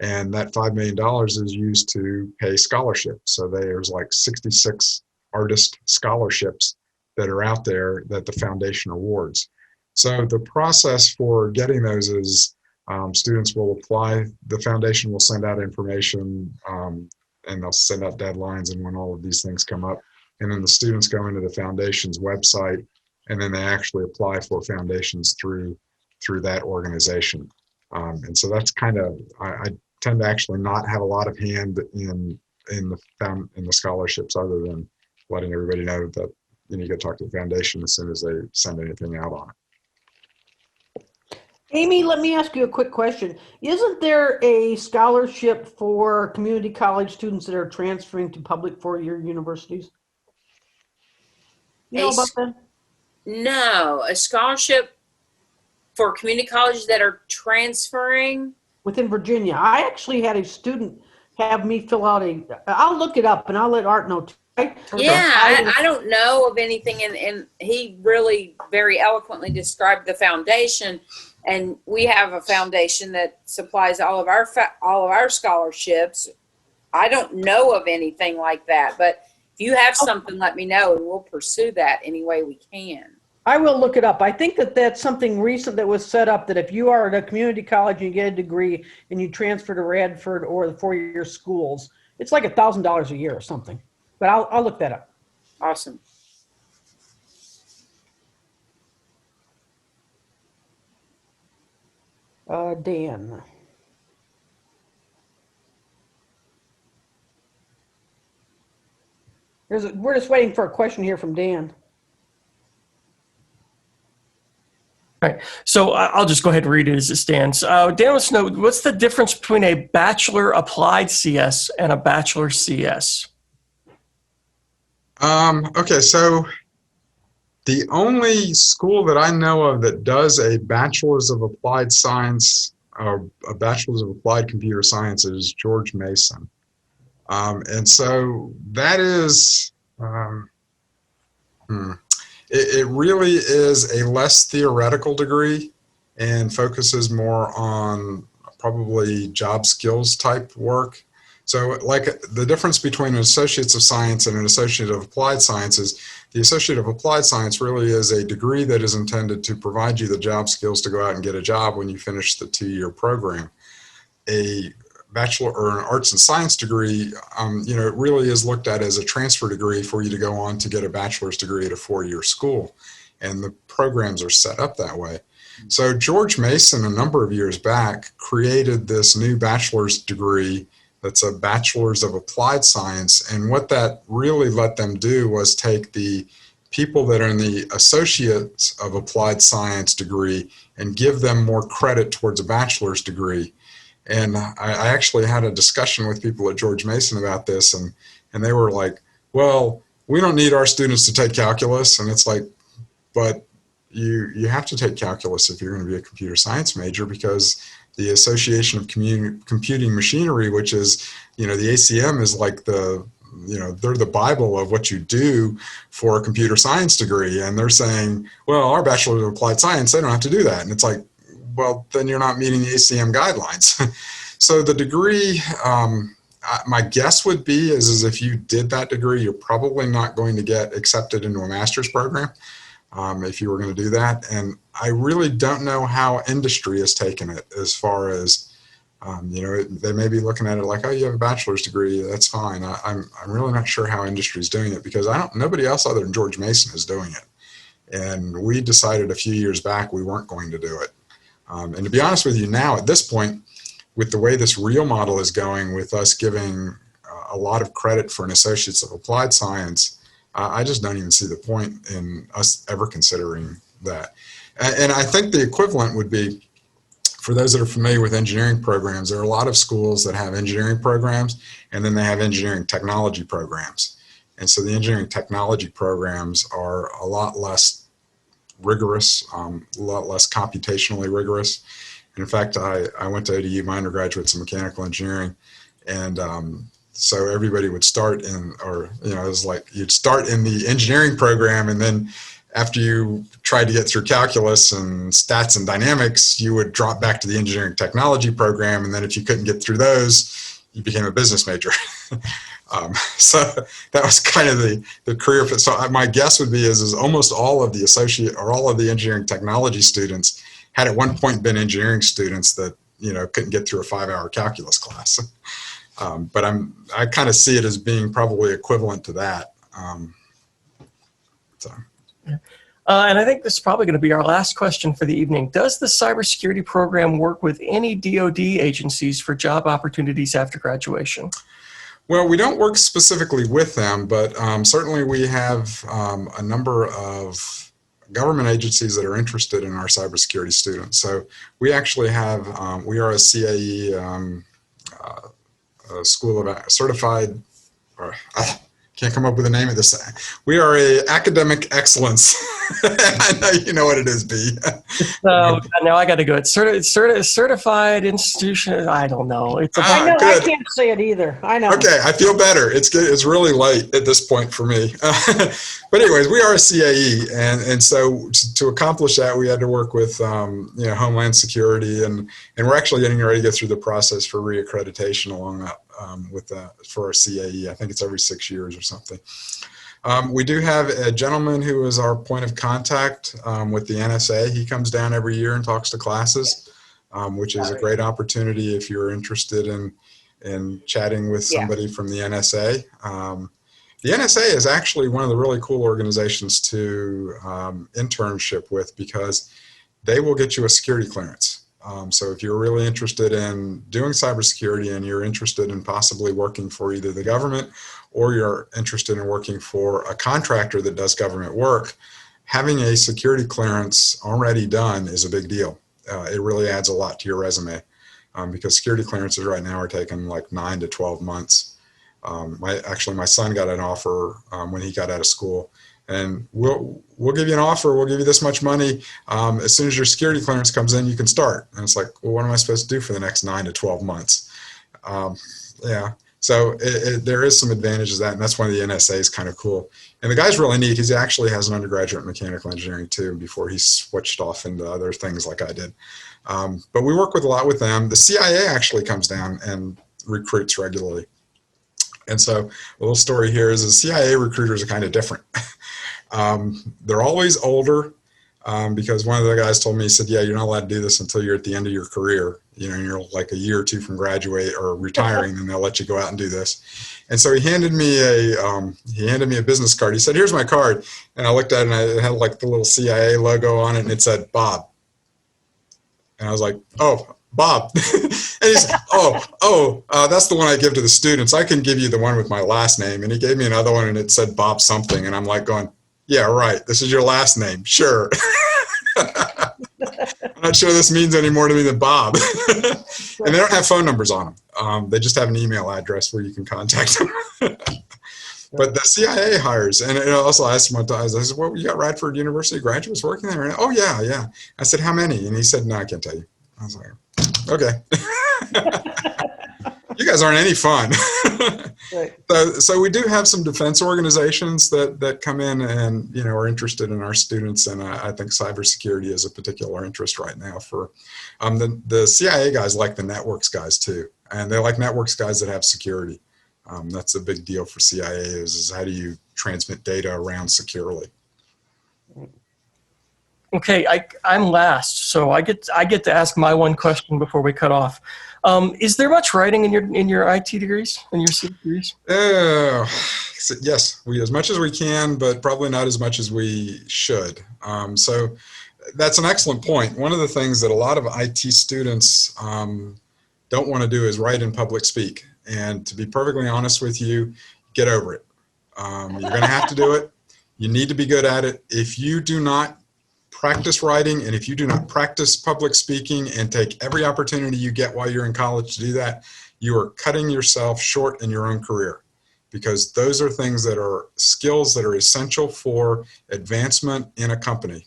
and that $5 million is used to pay scholarships. So there's like 66 artist scholarships that are out there that the foundation awards. So the process for getting those is students will apply, the foundation will send out information, and they'll send out deadlines and when all of these things come up. And then the students go into the foundation's website, and then they actually apply for foundations through that organization. And so that's kind of, I tend to actually not have a lot of hand in the scholarships, other than letting everybody know that, you know, you got to talk to the foundation as soon as they send anything out on it. Amy, let me ask you a quick question. Isn't there a scholarship for community college students that are transferring to public four-year universities? You know about that? No, a scholarship for community colleges that are transferring? Within Virginia. I actually had a student have me fill out I'll look it up and I'll let Art know. Yeah, I don't know of anything, and he really very eloquently described the foundation. And we have a foundation that supplies all of our scholarships. I don't know of anything like that, but if you have something, let me know, and we'll pursue that any way we can. I will look it up. I think that's something recent that was set up, that if you are at a community college and you get a degree and you transfer to Radford or the four-year schools, It's like $1,000 a year or something, but I'll look that up. Awesome. Dan. We're just waiting for a question here from Dan. All right, so I'll just go ahead and read it as it stands. Dan wants to know, what's the difference between a Bachelor Applied CS and a Bachelor CS? Okay, so the only school that I know of that does a Bachelor's of Applied Science or a Bachelor's of Applied Computer Science is George Mason. And so that is, it really is a less theoretical degree and focuses more on probably job skills type work. So like the difference between an Associates of Science and an Associate of Applied Science is the Associate of Applied Science really is a degree that is intended to provide you the job skills to go out and get a job when you finish the 2-year program. A Bachelor or an Arts and Science degree, it really is looked at as a transfer degree for you to go on to get a bachelor's degree at a 4-year school. And the programs are set up that way. So George Mason, a number of years back, created this new bachelor's degree that's a Bachelor's of Applied Science. And what that really let them do was take the people that are in the Associates of Applied Science degree and give them more credit towards a bachelor's degree. And I actually had a discussion with people at George Mason about this, and they were like, well, we don't need our students to take calculus. And it's like, but you have to take calculus if you're going to be a computer science major, because the Association of Computing Machinery, which is, the ACM is like they're the Bible of what you do for a computer science degree. And they're saying, well, our Bachelor of Applied Science, they don't have to do that. And it's like, well, then you're not meeting the ACM guidelines. So the degree, my guess would be is if you did that degree, you're probably not going to get accepted into a master's program if you were going to do that. And I really don't know how industry has taken it as far as, they may be looking at it like, oh, you have a bachelor's degree, that's fine. I'm really not sure how industry is doing it, because nobody else other than George Mason is doing it. And we decided a few years back we weren't going to do it. And to be honest with you now, at this point, with the way this real model is going, with us giving a lot of credit for an Associates of Applied Science, I just don't even see the point in us ever considering that. And I think the equivalent would be, for those that are familiar with engineering programs, there are a lot of schools that have engineering programs, and then they have engineering technology programs. And so the engineering technology programs are a lot less rigorous, a lot less computationally rigorous. And in fact, I went to ODU, my undergraduate's in mechanical engineering, and so everybody would start in, it was like you'd start in the engineering program, and then after you tried to get through calculus and stats and dynamics, you would drop back to the engineering technology program, and then if you couldn't get through those, you became a business major. So that was kind of the career fit. So my guess would be is almost all of the associate or all of the engineering technology students had at one point been engineering students that, couldn't get through a 5-hour calculus class. But I kind of see it as being probably equivalent to that. And I think this is probably going to be our last question for the evening. Does the cybersecurity program work with any DoD agencies for job opportunities after graduation? Well, we don't work specifically with them, but certainly we have a number of government agencies that are interested in our cybersecurity students. So we actually have, we are a CAE School of Certified, or I can't come up with the name of this. We are a academic excellence. I know you know what it is, B. So now I got to go. It's certified institution. I don't know. It's I know. good. I can't say it either. I know. Okay, I feel better. It's good. It's really late at this point for me. But anyways, we are a CAE, and so to accomplish that, we had to work with Homeland Security, and we're actually getting ready to go through the process for reaccreditation along that for our CAE. I think it's every 6 years or something. We do have a gentleman who is our point of contact with the NSA. He comes down every year and talks to classes, which is a great opportunity if you're interested in and chatting with Yeah. somebody from the NSA. The NSA is actually one of the really cool organizations to internship with, because they will get you a security clearance. So if you're really interested in doing cybersecurity and you're interested in possibly working for either the government or you're interested in working for a contractor that does government work, having a security clearance already done is a big deal. It really adds a lot to your resume, because security clearances right now are taking like 9 to 12 months. My son got an offer when he got out of school, and we'll give you an offer. We'll give you this much money. As soon as your security clearance comes in, you can start. And it's like, well, what am I supposed to do for the next 9 to 12 months? Yeah. So there is some advantages to that, and that's why the NSA is kind of cool. And the guy's really neat. He actually has an undergraduate in mechanical engineering too, before he switched off into other things like I did. But we work a lot with them. The CIA actually comes down and recruits regularly. And so a little story here is the CIA recruiters are kind of different. They're always older, because one of the guys told me, he said, yeah, you're not allowed to do this until you're at the end of your career. You know, you're like a year or two from graduate or retiring, and they'll let you go out and do this. And so he handed me a business card. He said, here's my card. And I looked at it, and it had like the little CIA logo on it, and it said Bob. And I was like, oh, Bob. And he said, that's the one I give to the students. I can give you the one with my last name. And he gave me another one, and it said Bob something. And I'm like going, yeah, right. This is your last name. Sure. I'm not sure this means any more to me than Bob. And they don't have phone numbers on them. They just have an email address where you can contact them. But the CIA hires, and also I asked him one time, I said, well, you got Radford University graduates working there? And, oh, yeah. I said, how many? And he said, no, I can't tell you. I was like, okay. You guys aren't any fun. Right. So we do have some defense organizations that come in and, you know, are interested in our students. And I think cybersecurity is a particular interest right now for the CIA guys like the networks guys too. And they like networks guys that have security. That's a big deal for CIA is how do you transmit data around securely? Okay, I'm last, so I get to ask my one question before we cut off. Is there much writing in your IT degrees, in your C degrees? Yes, as much as we can, but probably not as much as we should. So that's an excellent point. One of the things that a lot of IT students don't want to do is write in public speak. And to be perfectly honest with you, get over it. You're going to have to do it. You need to be good at it. If you do not practice writing, and if you do not practice public speaking and take every opportunity you get while you're in college to do that, you are cutting yourself short in your own career, because those are things that are skills that are essential for advancement in a company.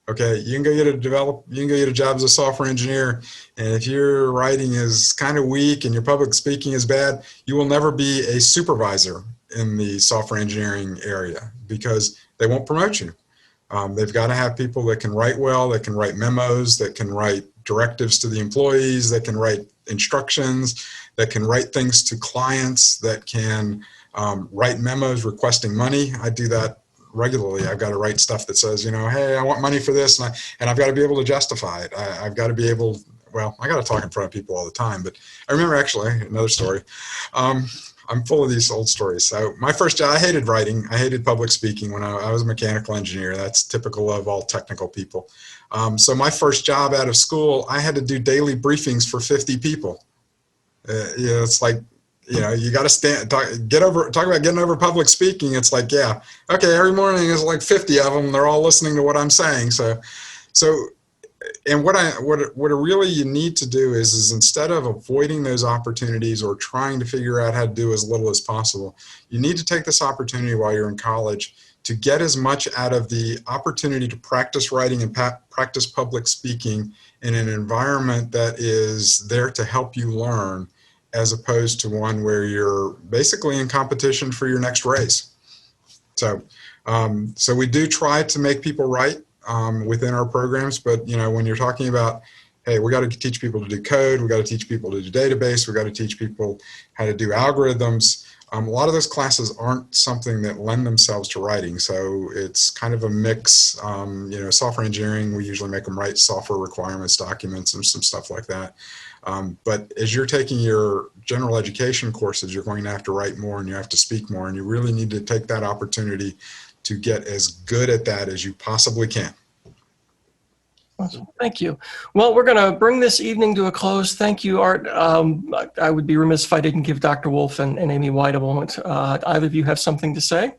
Okay, you can go get a job as a software engineer, and if your writing is kind of weak and your public speaking is bad, you will never be a supervisor in the software engineering area, because they won't promote you. They've got to have people that can write well, that can write memos, that can write directives to the employees, that can write instructions, that can write things to clients, that can write memos requesting money. I do that regularly. I've got to write stuff that says, you know, hey, I want money for this, and I've got to be able to justify it. I've got to be able, well, I got to talk in front of people all the time. But I remember actually another story. I'm full of these old stories. So my first job, I hated writing. I hated public speaking when I was a mechanical engineer. That's typical of all technical people. So my first job out of school, I had to do daily briefings for 50 people. It's like, you know, you got to talk about getting over public speaking. It's like, yeah, okay, every morning is like 50 of them. They're all listening to what I'm saying. And what really you need to do is instead of avoiding those opportunities or trying to figure out how to do as little as possible, you need to take this opportunity while you're in college to get as much out of the opportunity to practice writing and practice public speaking in an environment that is there to help you learn, as opposed to one where you're basically in competition for your next raise. So we do try to make people write within our programs, but you know, when you're talking about, hey, we got to teach people to do code, we got to teach people to do database, we got to teach people how to do algorithms. A lot of those classes aren't something that lend themselves to writing, so it's kind of a mix. You know, software engineering, we usually make them write software requirements documents and some stuff like that. But as you're taking your general education courses, you're going to have to write more and you have to speak more, and you really need to take that opportunity to get as good at that as you possibly can. Awesome. Thank you. Well, we're going to bring this evening to a close. Thank you, Art. I would be remiss if I didn't give Dr. Wolf and Amy White a moment. Either of you have something to say?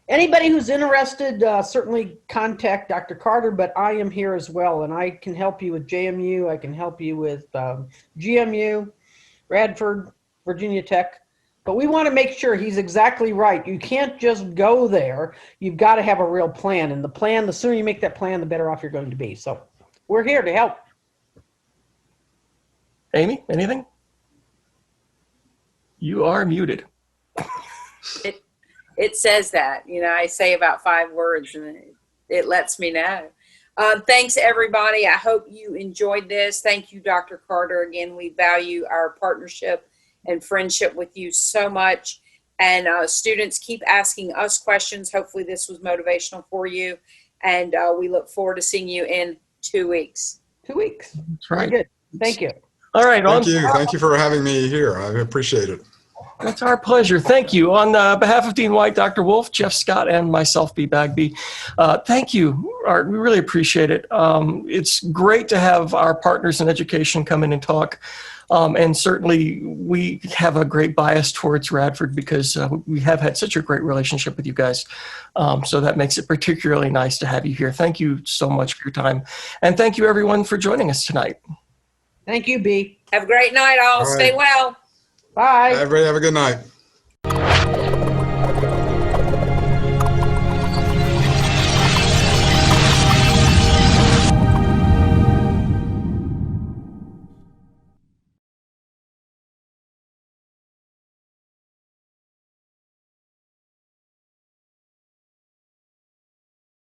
Anybody who's interested, certainly contact Dr. Carter, but I am here as well, and I can help you with JMU. I can help you with GMU, Radford, Virginia Tech. But we want to make sure he's exactly right. You can't just go there. You've got to have a real plan. And the plan, the sooner you make that plan, the better off you're going to be. So we're here to help. Amy, anything? You are muted. It says that, you know, I say about 5 words and it lets me know. Thanks, everybody. I hope you enjoyed this. Thank you, Dr. Carter. Again, we value our partnership and friendship with you so much. And students, keep asking us questions. Hopefully this was motivational for you. And we look forward to seeing you in 2 weeks. 2 weeks. That's right. Very good. Thank you. All right. Thank you. Thank you for having me here. I appreciate it. That's our pleasure. Thank you. On behalf of Dean White, Dr. Wolf, Jeff Scott, and myself, B. Bagby, thank you, Art. We really appreciate it. It's great to have our partners in education come in and talk. And certainly we have a great bias towards Radford because we have had such a great relationship with you guys. So that makes it particularly nice to have you here. Thank you so much for your time. And thank you, everyone, for joining us tonight. Thank you, B. Have a great night, all. All right. Stay well. Bye. Everybody have a good night.